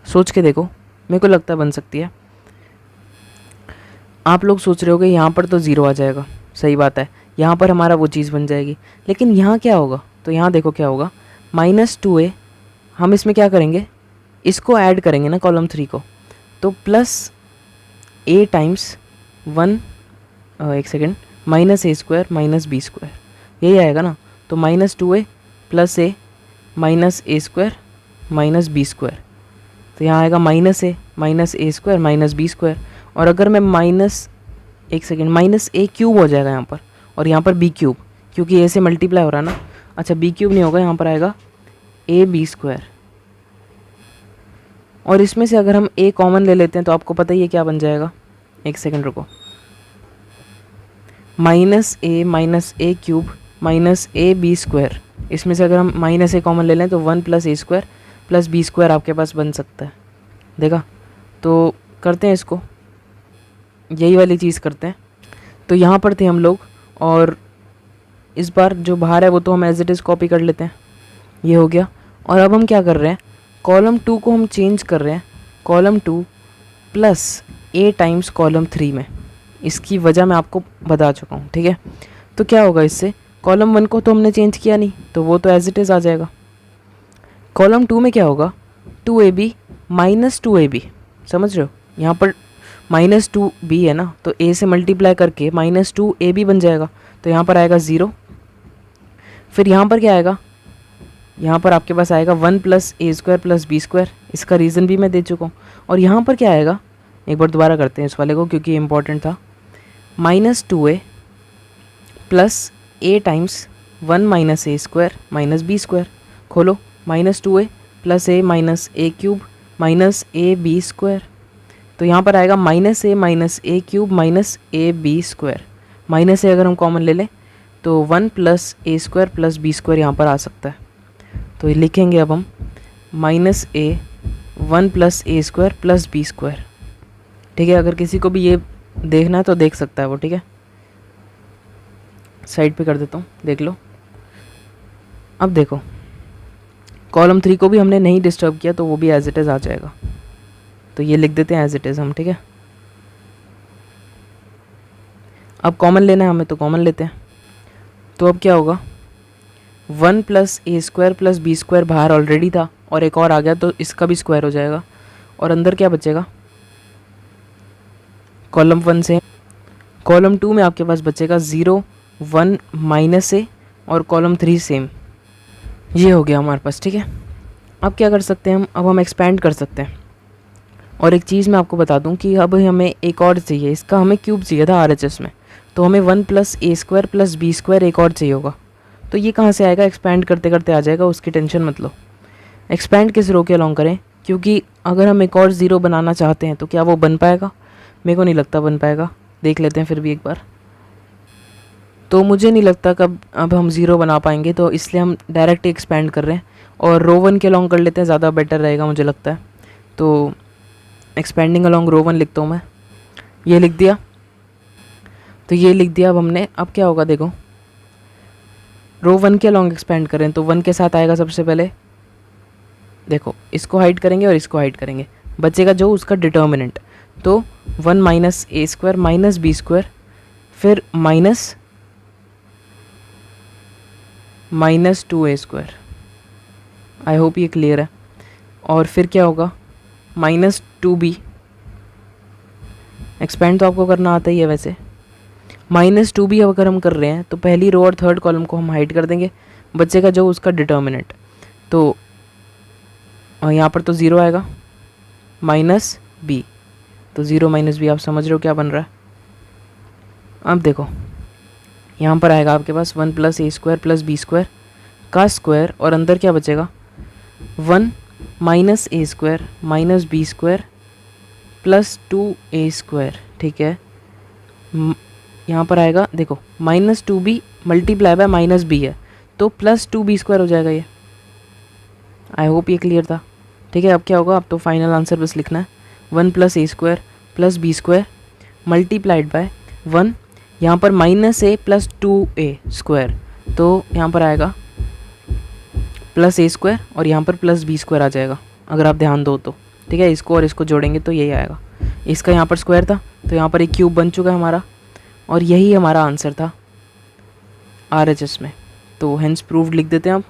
सोच के देखो, मेरे को लगता है बन सकती है। आप लोग सोच रहे होगे यहाँ पर तो ज़ीरो आ जाएगा, सही बात है, यहाँ पर हमारा वो चीज़ बन जाएगी। लेकिन यहाँ क्या होगा, तो यहाँ देखो क्या होगा, -2a, हम इसमें क्या करेंगे, इसको ऐड करेंगे ना कॉलम 3 को, तो प्लस a टाइम्स 1 एक सेकेंड माइनस ए स्क्वायर माइनस बी स्क्वायर, यही आएगा ना। तो -2a plus a minus A square minus B square, तो यहाँ आएगा -a minus A square minus B square. और अगर मैं माइनस ए क्यूब हो जाएगा यहाँ पर, और यहाँ पर बी क्यूब, क्योंकि ए से मल्टीप्लाई हो रहा है ना। अच्छा, बी क्यूब नहीं होगा, यहाँ पर आएगा ए बी स्क्वायर। और इसमें से अगर हम ए कॉमन ले लेते हैं तो आपको पता ही है क्या बन जाएगा, एक सेकेंड रुको, minus A cube minus A B square. इसमें से अगर हम माइनस ए कॉमन ले लें तो 1 प्लस ए स्क्वायर प्लस बी स्क्वायर आपके पास बन सकता है। देखा, तो करते हैं इसको, यही वाली चीज़ करते हैं। तो यहाँ पर थे हम लोग, और इस बार जो बाहर है वो तो हम एज इट इज़ कॉपी कर लेते हैं। ये हो गया। और अब हम क्या कर रहे हैं, कॉलम 2 को हम चेंज कर रहे हैं, column 2 plus a times column 3 में। इसकी वजह मैं आपको बता चुका हूँ, ठीक है। तो क्या होगा इससे, कॉलम 1 को तो हमने चेंज किया नहीं, तो वो तो एज इट इज़ आ जाएगा। कॉलम 2 में क्या होगा, 2ab माइनस 2ab, समझ रहे हो, यहाँ पर -2b है ना, तो a से मल्टीप्लाई करके -2ab बन जाएगा। तो यहाँ पर आएगा 0। फिर यहाँ पर क्या आएगा, यहाँ पर आपके पास आएगा 1 प्लस ए स्क्वायर प्लस बी स्क्वायर। इसका रीज़न भी मैं दे चुका हूँ। और यहाँ पर क्या आएगा, एक बार दोबारा करते हैं इस वाले को क्योंकि ये इंपॉर्टेंट था, -2a plus a times 1 minus A square minus B square. खोलो, -2a plus a minus A cube minus A B square. तो यहाँ पर आएगा -a minus A cube minus A B square. Minus A अगर हम कॉमन ले लें तो 1 प्लस ए स्क्वायर प्लस बी स्क्वायर यहाँ पर आ सकता है। तो ये लिखेंगे अब हम -a 1 plus A square plus B square, ठीक है। अगर किसी को भी ये देखना है तो देख सकता है वो, ठीक है। साइड पे कर देता हूँ, देख लो। अब देखो, कॉलम 3 को भी हमने नहीं डिस्टर्ब किया, तो वो भी एज इट इज़ आ जाएगा। तो ये लिख देते हैं एज इट इज़ हम, ठीक है। अब कॉमन लेना है हमें, तो कॉमन लेते हैं। तो अब क्या होगा, 1 प्लस ए स्क्वायर प्लस बी स्क्वायर बाहर ऑलरेडी था, और एक और आ गया तो इसका भी स्क्वायर हो जाएगा। और अंदर क्या बचेगा, कॉलम 1 से कॉलम 2 में आपके पास बचेगा 0 1 माइनस ए, और कॉलम 3 सेम ये हो गया हमारे पास, ठीक है। अब क्या कर सकते हैं हम, अब हम एक्सपेंड कर सकते हैं। और एक चीज़ मैं आपको बता दूं कि अब हमें एक और चाहिए, इसका हमें क्यूब चाहिए था RHS में, तो हमें 1 + a² + b² एक और चाहिए होगा। तो ये कहाँ से आएगा, एक्सपेंड करते करते आ जाएगा, उसकी टेंशन मत लो। एक्सपेंड किस रो के अलॉन्ग करें, क्योंकि अगर हम एक और ज़ीरो बनाना चाहते हैं तो क्या वो बन पाएगा, मेरे को नहीं लगता बन पाएगा। देख लेते हैं फिर भी एक बार। तो मुझे नहीं लगता कब अब हम ज़ीरो बना पाएंगे, तो इसलिए हम डायरेक्ट एक्सपेंड कर रहे हैं और रो 1 के अलॉन्ग कर लेते हैं, ज़्यादा बेटर रहेगा मुझे लगता है। तो एक्सपेंडिंग अलॉन्ग रो 1 लिखता हूँ मैं, ये लिख दिया। तो ये लिख दिया अब हमने। अब क्या होगा देखो, रो 1 के अलॉन्ग एक्सपेंड करें तो 1 के साथ आएगा सबसे पहले, देखो इसको हाइड करेंगे और इसको हाइड करेंगे, बचेगा जो उसका डिटर्मिनेंट। तो 1 - a² - b², फिर -2a²। आई होप ये क्लियर है। और फिर क्या होगा, -2b। एक्सपेंड तो आपको करना आता ही है वैसे। -2b अगर हम कर रहे हैं तो पहली रो और थर्ड कॉलम को हम हाइड कर देंगे, बचेगा जो उसका डिटर्मिनेंट। तो यहाँ पर तो ज़ीरो आएगा, -b। तो 0 - b आप समझ रहे हो क्या बन रहा है। अब देखो यहाँ पर आएगा आपके पास 1 + a² + b² का स्क्वायर, और अंदर क्या बचेगा, 1 - a² - b² + 2a², ठीक है। यहाँ पर आएगा देखो -2b मल्टीप्लाई बाय -b है, तो +2b² हो जाएगा ये। आई होप ये क्लियर था, ठीक है। अब क्या होगा, अब तो फाइनल आंसर बस लिखना है, 1 + a² + b² मल्टीप्लाइड बाय 1, यहाँ पर -a + 2a², तो यहाँ पर आएगा +a² और यहाँ पर +b² आ जाएगा अगर आप ध्यान दो तो, ठीक है। इसको और इसको जोड़ेंगे तो यही आएगा। इसका यहाँ पर स्क्वायर था तो यहाँ पर एक क्यूब बन चुका है हमारा, और यही हमारा आंसर था RHS में। तो हेंस प्रूव्ड लिख देते हैं, अब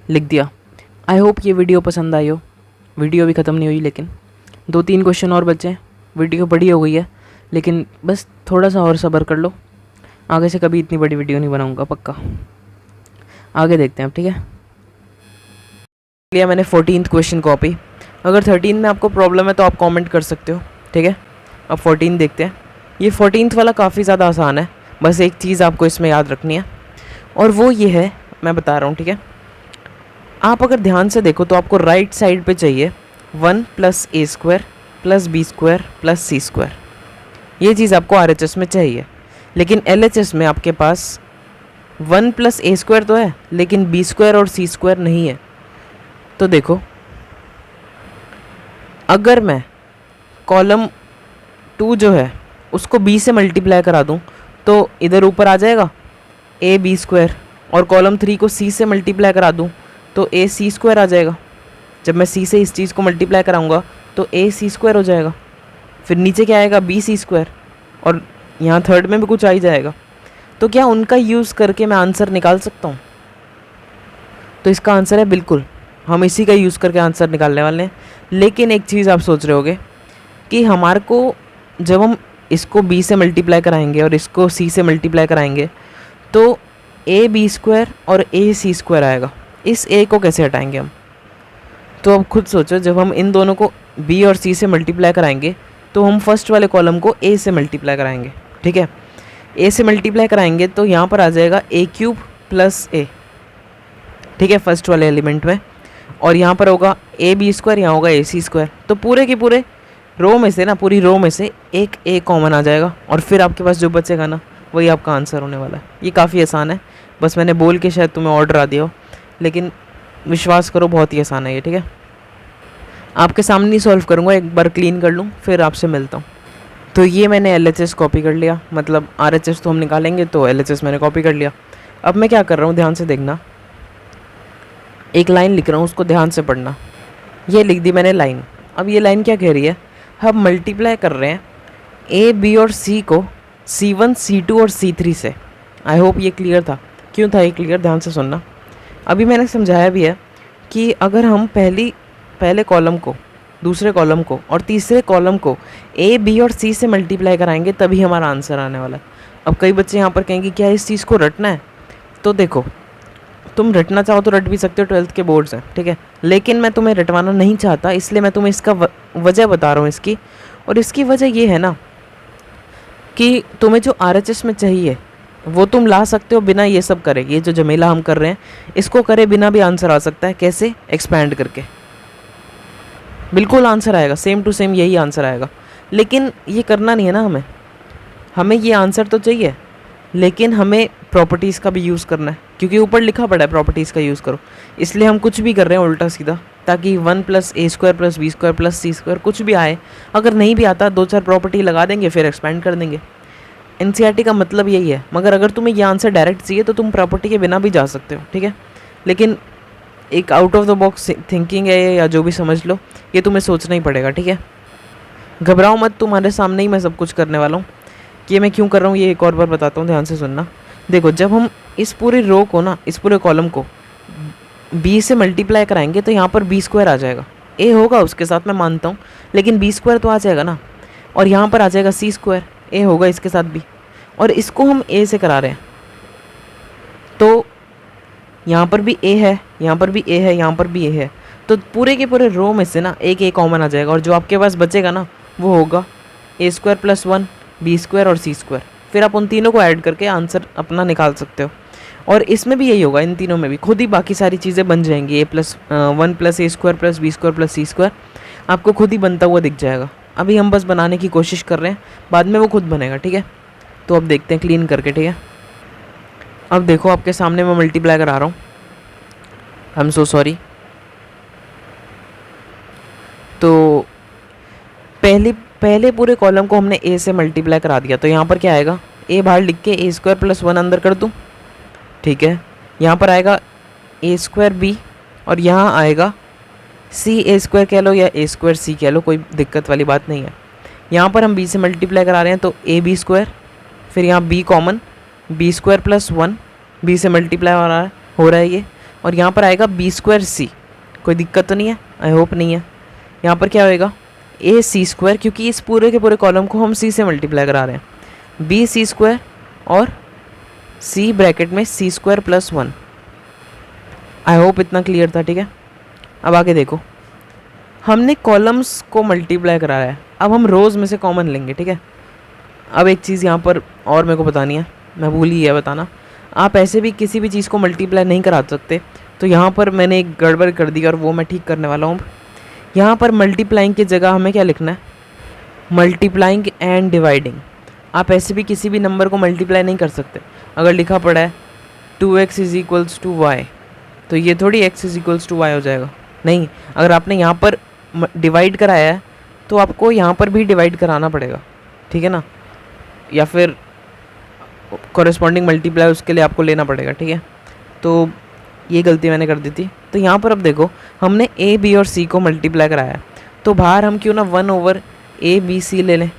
लिख दिया। आई होप ये वीडियो पसंद आई हो। वीडियो भी ख़त्म नहीं हुई, लेकिन 2-3 क्वेश्चन और बचे हैं। वीडियो बड़ी हो गई है, लेकिन बस थोड़ा सा और सब्र कर लो, आगे से कभी इतनी बड़ी वीडियो नहीं बनाऊंगा पक्का। आगे देखते हैं अब, ठीक है। लिया मैंने 14th क्वेश्चन कॉपी। अगर 13 में आपको प्रॉब्लम है तो आप कमेंट कर सकते हो, ठीक है। अब 14 देखते हैं। ये 14th वाला काफ़ी ज़्यादा आसान है, बस एक चीज़ आपको इसमें याद रखनी है, और वो ये है, मैं बता रहा हूँ, ठीक है। आप अगर ध्यान से देखो तो आपको राइट साइड पे चाहिए 1 + a² + b² + c²। ये चीज़ आपको RHS में चाहिए, लेकिन LHS में आपके पास 1 + a² तो है, लेकिन b² और c² नहीं है। तो देखो, अगर मैं कॉलम 2 जो है उसको b से मल्टीप्लाई करा दूं तो इधर ऊपर आ जाएगा ab², और कॉलम 3 को c से मल्टीप्लाई करा दूं तो ac² आ जाएगा। जब मैं c से इस चीज़ को मल्टीप्लाई कराऊंगा तो ac² हो जाएगा। फिर नीचे क्या आएगा, bc², और यहाँ थर्ड में भी कुछ आ ही जाएगा। तो क्या उनका यूज़ करके मैं आंसर निकाल सकता हूँ? तो इसका आंसर है बिल्कुल, हम इसी का यूज़ करके आंसर निकालने वाले हैं। लेकिन एक चीज़ आप सोच रहे होगे कि हमारे को जब हम इसको b से मल्टीप्लाई कराएंगे और इसको c से मल्टीप्लाई कराएंगे तो ab² और ac² आएगा, इस a को कैसे हटाएंगे हम? तो अब खुद सोचो, जब हम इन दोनों को b और c से मल्टीप्लाई कराएंगे तो हम फर्स्ट वाले कॉलम को a से मल्टीप्लाई कराएंगे, ठीक है। a से मल्टीप्लाई कराएंगे तो यहाँ पर आ जाएगा a³ + a, ठीक है, फर्स्ट वाले एलिमेंट में, और यहाँ पर होगा ab², यहाँ होगा ac²। तो पूरे के पूरे रो में से ना, पूरी रो में से एक a कॉमन आ जाएगा, और फिर आपके पास जो बचेगा ना वही आपका आंसर होने वाला है। ये काफ़ी आसान है, बस मैंने बोल के शायद तुम्हें और डरा दिया हो, लेकिन विश्वास करो बहुत ही आसान है ये, ठीक है। आपके सामने ही सॉल्व करूँगा, एक बार क्लीन कर लूँ फिर आपसे मिलता हूँ। तो ये मैंने LHS कॉपी कर लिया, मतलब RHS तो हम निकालेंगे, तो LHS मैंने कॉपी कर लिया। अब मैं क्या कर रहा हूँ, ध्यान से देखना, एक लाइन लिख रहा हूँ, उसको ध्यान से पढ़ना। ये लिख दी मैंने लाइन। अब ये लाइन क्या कह रही है, हम मल्टीप्लाई कर रहे हैं A, B और C को C1, C2 और C3 से। आई होप ये क्लियर था। क्यों था ये क्लियर, ध्यान से सुनना। अभी मैंने समझाया भी है कि अगर हम पहले कॉलम को, दूसरे कॉलम को और तीसरे कॉलम को A, B और C से मल्टीप्लाई कराएंगे तभी हमारा आंसर आने वाला है। अब कई बच्चे यहाँ पर कहेंगे क्या इस चीज़ को रटना है? तो देखो, तुम रटना चाहो तो रट भी सकते हो, 12th के बोर्ड्स हैं, ठीक है। लेकिन मैं तुम्हें रटवाना नहीं चाहता, इसलिए मैं तुम्हें इसका वजह बता रहा हूँ इसकी। और इसकी वजह ये है ना कि तुम्हें जो RHS में चाहिए वो तुम ला सकते हो बिना ये सब करे। ये जो झमेला हम कर रहे हैं इसको करे बिना भी आंसर आ सकता है। कैसे? एक्सपैंड करके बिल्कुल आंसर आएगा, सेम टू सेम यही आंसर आएगा। लेकिन ये करना नहीं है ना हमें ये आंसर तो चाहिए, लेकिन हमें प्रॉपर्टीज़ का भी यूज़ करना है, क्योंकि ऊपर लिखा पड़ा है प्रॉपर्टीज़ का यूज़ करो। इसलिए हम कुछ भी कर रहे हैं उल्टा सीधा, ताकि 1 + a² + b² + c² कुछ भी आए। अगर नहीं भी आता 2-4 प्रॉपर्टी लगा देंगे, फिर एक्सपेंड कर देंगे। NCERT का मतलब यही है। मगर अगर तुम्हें ये आंसर डायरेक्ट चाहिए तो तुम प्रॉपर्टी के बिना भी जा सकते हो, ठीक है। लेकिन एक out of the box thinking है, या जो भी समझ लो, ये तुम्हें सोचना ही पड़ेगा, ठीक है। घबराओ मत, तुम्हारे सामने ही मैं सब कुछ करने वाला हूँ। कि मैं क्यों कर रहा हूँ ये एक और बार बताता हूँ, ध्यान से सुनना। देखो, जब हम इस पूरी रो को ना, इस पूरे कॉलम को b से मल्टीप्लाई कराएंगे तो यहाँ पर b² आ जाएगा। a होगा उसके साथ, मैं मानता हूँ, लेकिन b² तो आ जाएगा ना। और यहाँ पर आ जाएगा c², a होगा इसके साथ भी। और इसको हम a से करा रहे हैं, तो यहाँ पर भी a है, यहाँ पर भी a है, यहाँ पर भी a है। तो पूरे के पूरे रो में से ना एक a कॉमन आ जाएगा, और जो आपके पास बचेगा ना वो होगा a² + 1, b² और c²। फिर आप उन तीनों को ऐड करके आंसर अपना निकाल सकते हो। और इसमें भी यही होगा, इन तीनों में भी खुद ही बाकी सारी चीज़ें बन जाएंगी। 1 + a² + b² + c² आपको खुद ही बनता हुआ दिख जाएगा। अभी हम बस बनाने की कोशिश कर रहे हैं, बाद में वो खुद बनेगा, ठीक है। तो अब देखते हैं क्लीन करके, ठीक है। अब देखो, आपके सामने मैं मल्टीप्लाई करा रहा हूँ। I am so sorry. तो पहले पूरे कॉलम को हमने a से मल्टीप्लाई करा दिया, तो यहाँ पर क्या आएगा, a बाहर लिख के a² + 1 अंदर कर दूँ, ठीक है। यहाँ पर आएगा a² b, और यहाँ आएगा c a² कह लो या a² c कह लो, कोई दिक्कत वाली बात नहीं है। यहाँ पर हम b से मल्टीप्लाई करा रहे हैं, तो ab², फिर यहाँ b कॉमन, b² + 1, b से मल्टीप्लाई हो रहा है ये। और यहाँ पर आएगा b² c, कोई दिक्कत तो नहीं है, आई होप नहीं है। यहाँ पर क्या होएगा, a c², क्योंकि इस पूरे के पूरे कॉलम को हम c से मल्टीप्लाई करा रहे हैं, b c² और c ब्रैकेट में c² + 1। आई होप इतना क्लियर था, ठीक है। अब आगे देखो, हमने कॉलम्स को मल्टीप्लाई कराया है, अब हम रोज़ में से कॉमन लेंगे, ठीक है। अब एक चीज़ यहाँ पर और मेरे को बतानी है, मैं भूल ही है बताना। आप ऐसे भी किसी भी चीज़ को मल्टीप्लाई नहीं करा सकते, तो यहाँ पर मैंने एक गड़बड़ कर दी और वो मैं ठीक करने वाला हूँ। यहाँ पर मल्टीप्लाइंग की जगह हमें क्या लिखना है, मल्टीप्लाइंग एंड डिवाइडिंग। आप ऐसे भी किसी भी नंबर को मल्टीप्लाई नहीं कर सकते। अगर लिखा पड़ा है 2x = y, तो ये थोड़ी x = y हो जाएगा, नहीं। अगर आपने यहाँ पर डिवाइड कराया है तो आपको यहाँ पर भी डिवाइड कराना पड़ेगा, ठीक है ना, या फिर कॉरेस्पॉन्डिंग मल्टीप्लाई उसके लिए आपको लेना पड़ेगा, ठीक है। तो ये गलती मैंने कर दी थी। तो यहाँ पर अब देखो, हमने a b और c को मल्टीप्लाई कराया है, तो बाहर हम क्यों ना 1/a b c ले लें।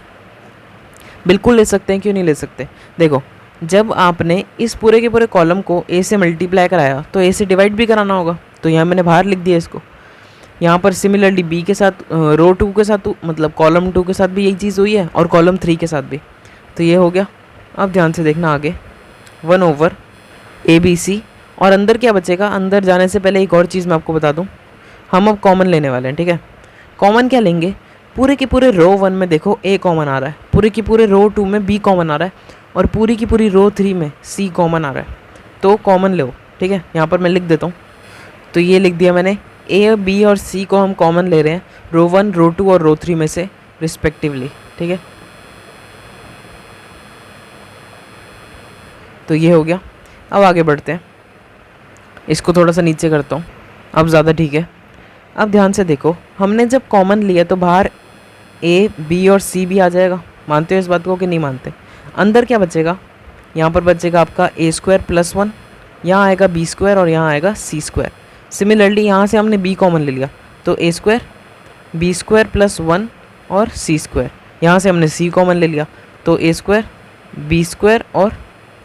बिल्कुल ले सकते हैं, क्यों नहीं ले सकते। देखो, जब आपने इस पूरे के पूरे कॉलम को a से मल्टीप्लाई कराया तो a से डिवाइड भी कराना होगा, तो यहाँ मैंने बाहर लिख दिया इसको। यहाँ पर सिमिलरली b के साथ, रो 2 के साथ, मतलब कॉलम 2 के साथ भी यही चीज़ हुई है, और कॉलम 3 के साथ भी। तो ये हो गया। अब ध्यान से देखना आगे, 1/a b c। और अंदर क्या बचेगा, अंदर जाने से पहले एक और चीज़ मैं आपको बता दूं, हम अब कॉमन लेने वाले हैं, ठीक है। कॉमन क्या लेंगे, पूरे के पूरे रो 1 में देखो a कॉमन आ रहा है, पूरे के पूरे रो 2 में b कॉमन आ रहा है, और पूरी की पूरी रो 3 में c कॉमन आ रहा है। तो कॉमन लो, ठीक है। यहाँ पर मैं लिख देता हूँ, तो ये लिख दिया मैंने, a b और c को हम कॉमन ले रहे हैं रो 1, रो 2 और रो 3 में से रिस्पेक्टिवली, ठीक है। तो ये हो गया। अब आगे बढ़ते हैं, इसको थोड़ा सा नीचे करता हूँ, अब ज़्यादा ठीक है। अब ध्यान से देखो, हमने जब कॉमन लिया तो बाहर a b और c भी आ जाएगा। मानते हो इस बात को कि नहीं मानते। अंदर क्या बचेगा, यहाँ पर बचेगा आपका a² + 1, यहाँ आएगा b² और यहाँ आएगा c²। सिमिलरली यहाँ से हमने b कॉमन ले लिया, तो a², b² + 1 और c²। यहाँ से हमने c कॉमन ले लिया, तो a², b² और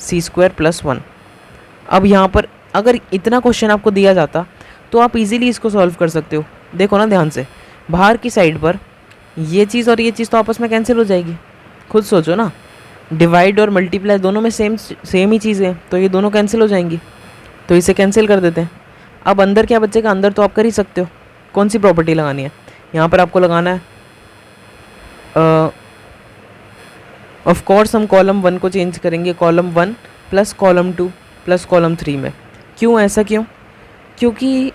c² + 1। अब यहाँ पर अगर इतना क्वेश्चन आपको दिया जाता तो आप इजीली इसको सॉल्व कर सकते हो। देखो ना ध्यान से, बाहर की साइड पर ये चीज़ और ये चीज़ तो आपस में कैंसिल हो जाएगी। खुद सोचो ना, डिवाइड और मल्टीप्लाई दोनों में सेम ही चीज़ें हैं, तो ये दोनों कैंसिल हो जाएंगी। तो इसे कैंसिल कर देते हैं। अब अंदर क्या बचेगा, अंदर तो आप कर ही सकते हो। कौन सी प्रॉपर्टी लगानी है, यहाँ पर आपको लगाना है ऑफ कोर्स हम कॉलम 1 को चेंज करेंगे column 1 plus column 2 plus column 3 में। क्यों, ऐसा क्यों? क्योंकि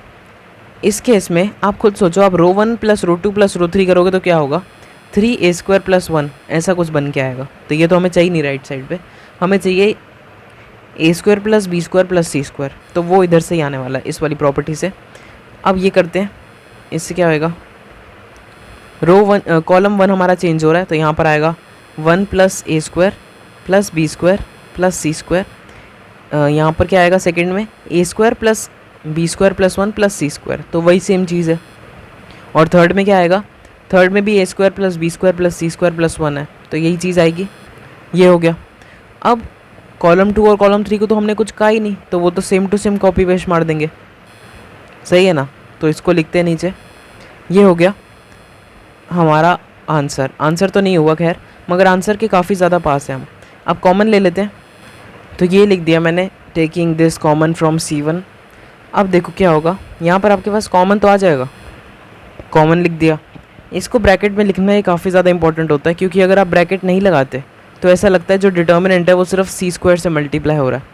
इस केस में आप खुद सोचो, आप रो 1 प्लस रो 2 प्लस रो 3 करोगे तो क्या होगा, 3a² + 1 ऐसा कुछ बन के आएगा। तो ये तो हमें चाहिए नहीं राइट साइड पे, हमें चाहिए a² + b² + c²। तो वो इधर से ही आने वाला है इस वाली प्रॉपर्टी से। अब ये करते हैं, इससे क्या होएगा, रो 1 कॉलम 1 हमारा चेंज हो रहा है तो यहाँ पर आएगा 1 + a² + b² + c²। यहाँ पर क्या आएगा सेकंड में, a² + b² + 1 + c²। तो वही सेम चीज़ है। और थर्ड में क्या आएगा, थर्ड में भी a² + b² + c² + 1 है, तो यही चीज़ आएगी। ये हो गया। अब कॉलम 2 और कॉलम 3 को तो हमने कुछ कहा ही नहीं, तो वो तो same to same copy paste मार देंगे, सही है ना। तो इसको लिखते हैं नीचे। ये हो गया हमारा आंसर। आंसर तो नहीं हुआ खैर, मगर आंसर के काफ़ी ज़्यादा पास है हम। अब कॉमन ले लेते हैं, तो ये लिख दिया मैंने, taking this common from C1। अब देखो क्या होगा, यहाँ पर आपके पास कॉमन तो आ जाएगा, कॉमन लिख दिया। इसको ब्रैकेट में लिखना ये काफ़ी ज़्यादा इंपॉर्टेंट होता है, क्योंकि अगर आप ब्रैकेट नहीं लगाते तो ऐसा लगता है जो डिटर्मिनेंट है वो सिर्फ c² से मल्टीप्लाई हो रहा है।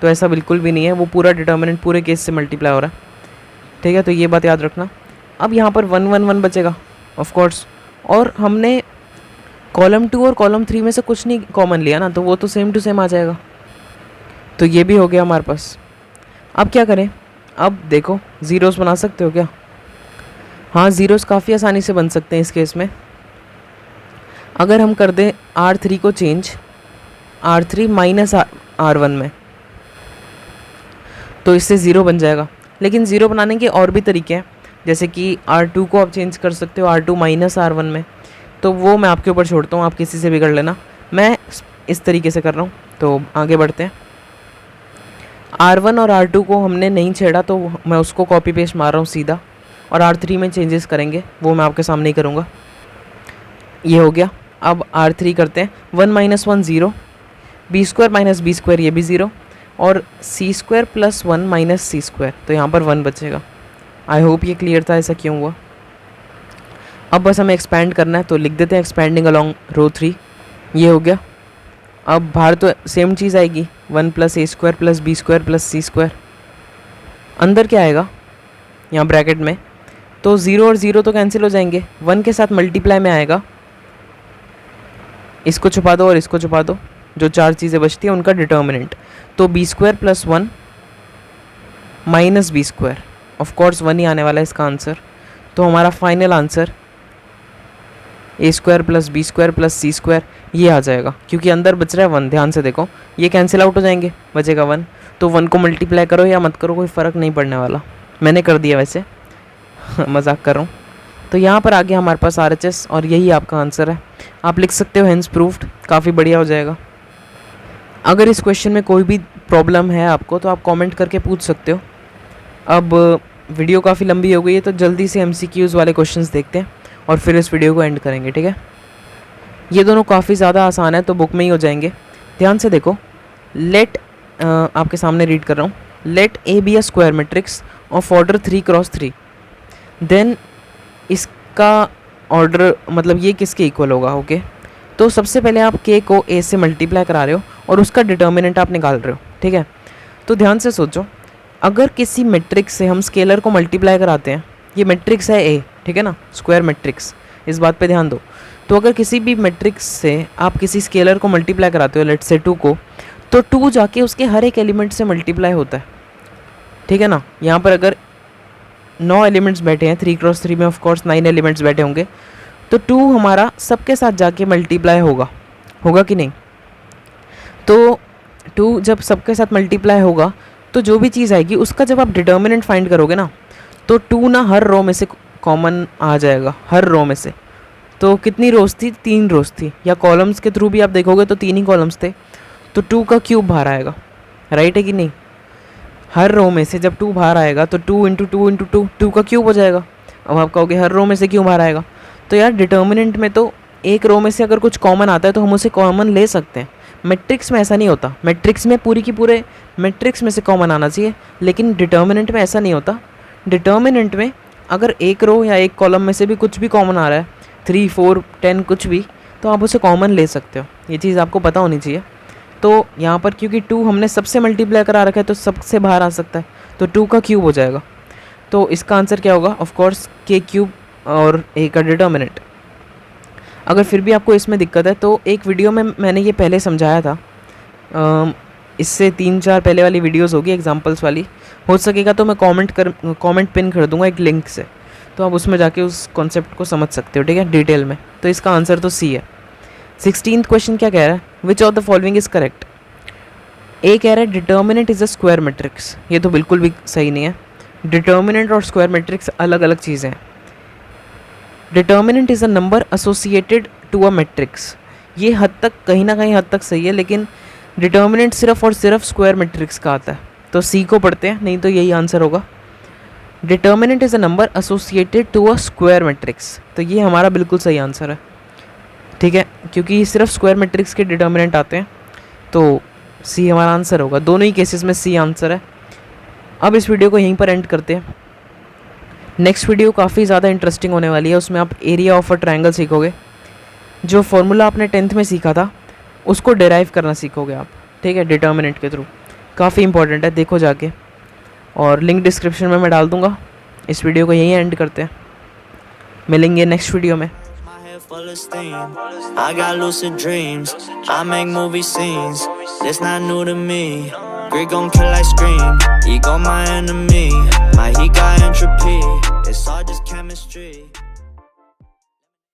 तो ऐसा बिल्कुल भी नहीं है, वो पूरा डिटर्मिनेंट पूरे केस से मल्टीप्लाई हो रहा है, ठीक है। तो ये बात याद रखना। अब यहाँ पर 1 1 1 बचेगा ऑफ कोर्स, और हमने कॉलम 2 और कॉलम 3 में से कुछ नहीं कॉमन लिया ना, तो वो तो सेम टू सेम आ जाएगा। तो ये भी हो गया हमारे पास। अब क्या करें, अब देखो ज़ीरोस बना सकते हो क्या? हाँ, ज़ीरोस काफ़ी आसानी से बन सकते हैं इस केस में। अगर हम कर दें R3 को चेंज R3 - R1 में, तो इससे ज़ीरो बन जाएगा। लेकिन ज़ीरो बनाने के और भी तरीके हैं, जैसे कि R2 को आप चेंज कर सकते हो R2 - R1 में, तो वो मैं आपके ऊपर छोड़ता हूँ, आप किसी से भी कर लेना। मैं इस तरीके से कर रहा हूँ, तो आगे बढ़ते हैं। R1 और R2 को हमने नहीं छेड़ा, तो मैं उसको कॉपी पेस्ट मार रहा हूँ सीधा, और R3 में चेंजेस करेंगे वो मैं आपके सामने ही करूँगा। ये हो गया। अब R3 करते हैं, 1 - 1 0, b² - b² ये भी 0, और c² + 1 - c², तो यहाँ पर 1 बचेगा। आई होप ये क्लियर था ऐसा क्यों हुआ। अब बस हमें एक्सपैंड करना है, तो लिख देते हैं एक्सपैंडिंग अलॉन्ग रो 3। ये हो गया। अब बाहर तो सेम चीज़ आएगी, 1 + a² + b² + c²। अंदर क्या आएगा यहाँ ब्रैकेट में, तो 0 और 0 तो कैंसिल हो जाएंगे, 1 के साथ मल्टीप्लाई में आएगा। इसको छुपा दो और इसको छुपा दो, जो चार चीज़ें बचती हैं उनका डिटर्मिनेंट। तो b² + 1 - b², ऑफ कोर्स 1 ही आने वाला है इसका आंसर। तो हमारा final answer a² + b² + c² ये आ जाएगा, क्योंकि अंदर बच रहा है 1। ध्यान से देखो, ये कैंसिल आउट हो जाएंगे, बचेगा 1। तो 1 को मल्टीप्लाई करो या मत करो, कोई फ़र्क नहीं पड़ने वाला। मैंने कर दिया वैसे मजाक कर रहा हूँ। तो यहाँ पर आ गया हमारे पास RHS, और यही आपका आंसर है। आप लिख सकते हो हेंस प्रूफ्ड, काफ़ी बढ़िया हो जाएगा। अगर इस क्वेश्चन में कोई भी प्रॉब्लम है आपको, तो आप कमेंट करके पूछ सकते हो। अब वीडियो काफ़ी लंबी हो गई है, तो जल्दी से MCQs वाले क्वेश्चंस देखते हैं और फिर इस वीडियो को एंड करेंगे, ठीक है। ये दोनों काफ़ी ज़्यादा आसान है, तो बुक में ही हो जाएंगे। ध्यान से देखो, लेट आपके सामने रीड कर रहा हूँ, let A be a square matrix of order 3 × 3, then इसका ऑर्डर मतलब ये किसके इक्वल होगा, ओके। तो सबसे पहले आप K को A से मल्टीप्लाई करा रहे हो और उसका डिटर्मिनेंट आप निकाल रहे हो, ठीक है। तो ध्यान से सोचो, अगर किसी मैट्रिक्स से हम स्केलर को मल्टीप्लाई कराते हैं, ये मैट्रिक्स है A, ठीक है ना, स्क्वायर मैट्रिक्स, इस बात पे ध्यान दो। तो अगर किसी भी मैट्रिक्स से आप किसी स्केलर को मल्टीप्लाई कराते हो, लेट्स से 2 को, तो 2 जाके उसके हर एक एलिमेंट से मल्टीप्लाई होता है, ठीक है ना। यहाँ पर अगर 9 एलिमेंट्स बैठे हैं 3 × 3 में, ऑफ कोर्स 9 एलिमेंट्स बैठे होंगे, तो 2 हमारा सबके साथ जाके मल्टीप्लाई होगा कि नहीं। तो 2 जब सबके साथ मल्टीप्लाई होगा, तो जो भी चीज़ आएगी उसका जब आप डिटर्मिनेंट फाइंड करोगे ना, तो 2 ना हर रो में से कॉमन आ जाएगा, हर रो में से। तो कितनी रोज थी, 3 रोज थी, या कॉलम्स के थ्रू भी आप देखोगे तो 3 ही कॉलम्स थे, तो 2 का क्यूब बाहर आएगा, राइट है कि नहीं। हर रो में से जब 2 बाहर आएगा तो 2 × 2 × 2 2 का क्यूब हो जाएगा। अब आप कहोगे हर रो में से क्यों बाहर आएगा, तो यार डिटर्मिनेंट में तो एक रो में से अगर कुछ कॉमन आता है तो हम उसे कॉमन ले सकते हैं, मैट्रिक्स में ऐसा नहीं होता, मैट्रिक्स में पूरी की पूरे मैट्रिक्स में से कॉमन आना चाहिए, लेकिन डिटर्मिनेंट में ऐसा नहीं होता। डिटर्मिनेंट में अगर एक रो या एक कॉलम में से भी कुछ भी कॉमन आ रहा है, 3, 4, 10 कुछ भी, तो आप उसे कॉमन ले सकते हो। ये चीज़ आपको पता होनी चाहिए। तो यहाँ पर क्योंकि 2 हमने सबसे मल्टीप्लाई करा रखा है तो सबसे बाहर आ सकता है, तो 2 का क्यूब हो जाएगा। तो इसका आंसर क्या होगा? ऑफ कोर्स k क्यूब और a का डिटर्मिनेंट। अगर फिर भी आपको इसमें दिक्कत है तो एक वीडियो में मैंने ये पहले समझाया था, इससे 3-4 पहले वाली वीडियोस होगी एग्जांपल्स वाली, हो सकेगा तो मैं कमेंट पिन कर दूंगा एक लिंक से, तो आप उसमें जाके उस कॉन्सेप्ट को समझ सकते हो, ठीक है, डिटेल में। तो इसका आंसर तो सी है। 16th क्वेश्चन क्या कह रहा है? Which of the following is correct? A कह रहा है determinant is a square matrix. ये तो बिल्कुल भी सही नहीं है। डिटर्मिनेंट और स्क्वायर मैट्रिक्स अलग अलग चीज़ें हैं। Determinant is a number associated to a matrix. ये हद तक कहीं ना कहीं हद तक सही है, लेकिन डिटर्मिनेंट सिर्फ और सिर्फ स्क्वायर मैट्रिक्स का आता है। तो सी को पढ़ते हैं, नहीं तो यही आंसर होगा। Determinant is a number associated to a square matrix, तो ये हमारा बिल्कुल सही आंसर है, ठीक है, क्योंकि सिर्फ स्क्वायर मैट्रिक्स के डिटर्मिनेंट आते हैं, तो सी हमारा आंसर होगा। दोनों ही केसेस में सी आंसर है। अब इस वीडियो को यहीं पर एंड करते हैं। नेक्स्ट वीडियो काफ़ी ज़्यादा इंटरेस्टिंग होने वाली है। उसमें आप एरिया ऑफ अ ट्रायंगल सीखोगे। जो फॉर्मूला आपने 10th में सीखा था उसको डिराइव करना सीखोगे आप, ठीक है, डिटर्मिनेंट के थ्रू। काफ़ी इंपॉर्टेंट है, देखो जाके, और लिंक डिस्क्रिप्शन में मैं डाल दूँगा। इस वीडियो को यहीं एंड करते हैं, मिलेंगे नेक्स्ट वीडियो में। Full of steam, I got lucid dreams, I make movie scenes, this not new to me. Greed gon' kill like Scream, ego my enemy, my heat got entropy, it's all just chemistry.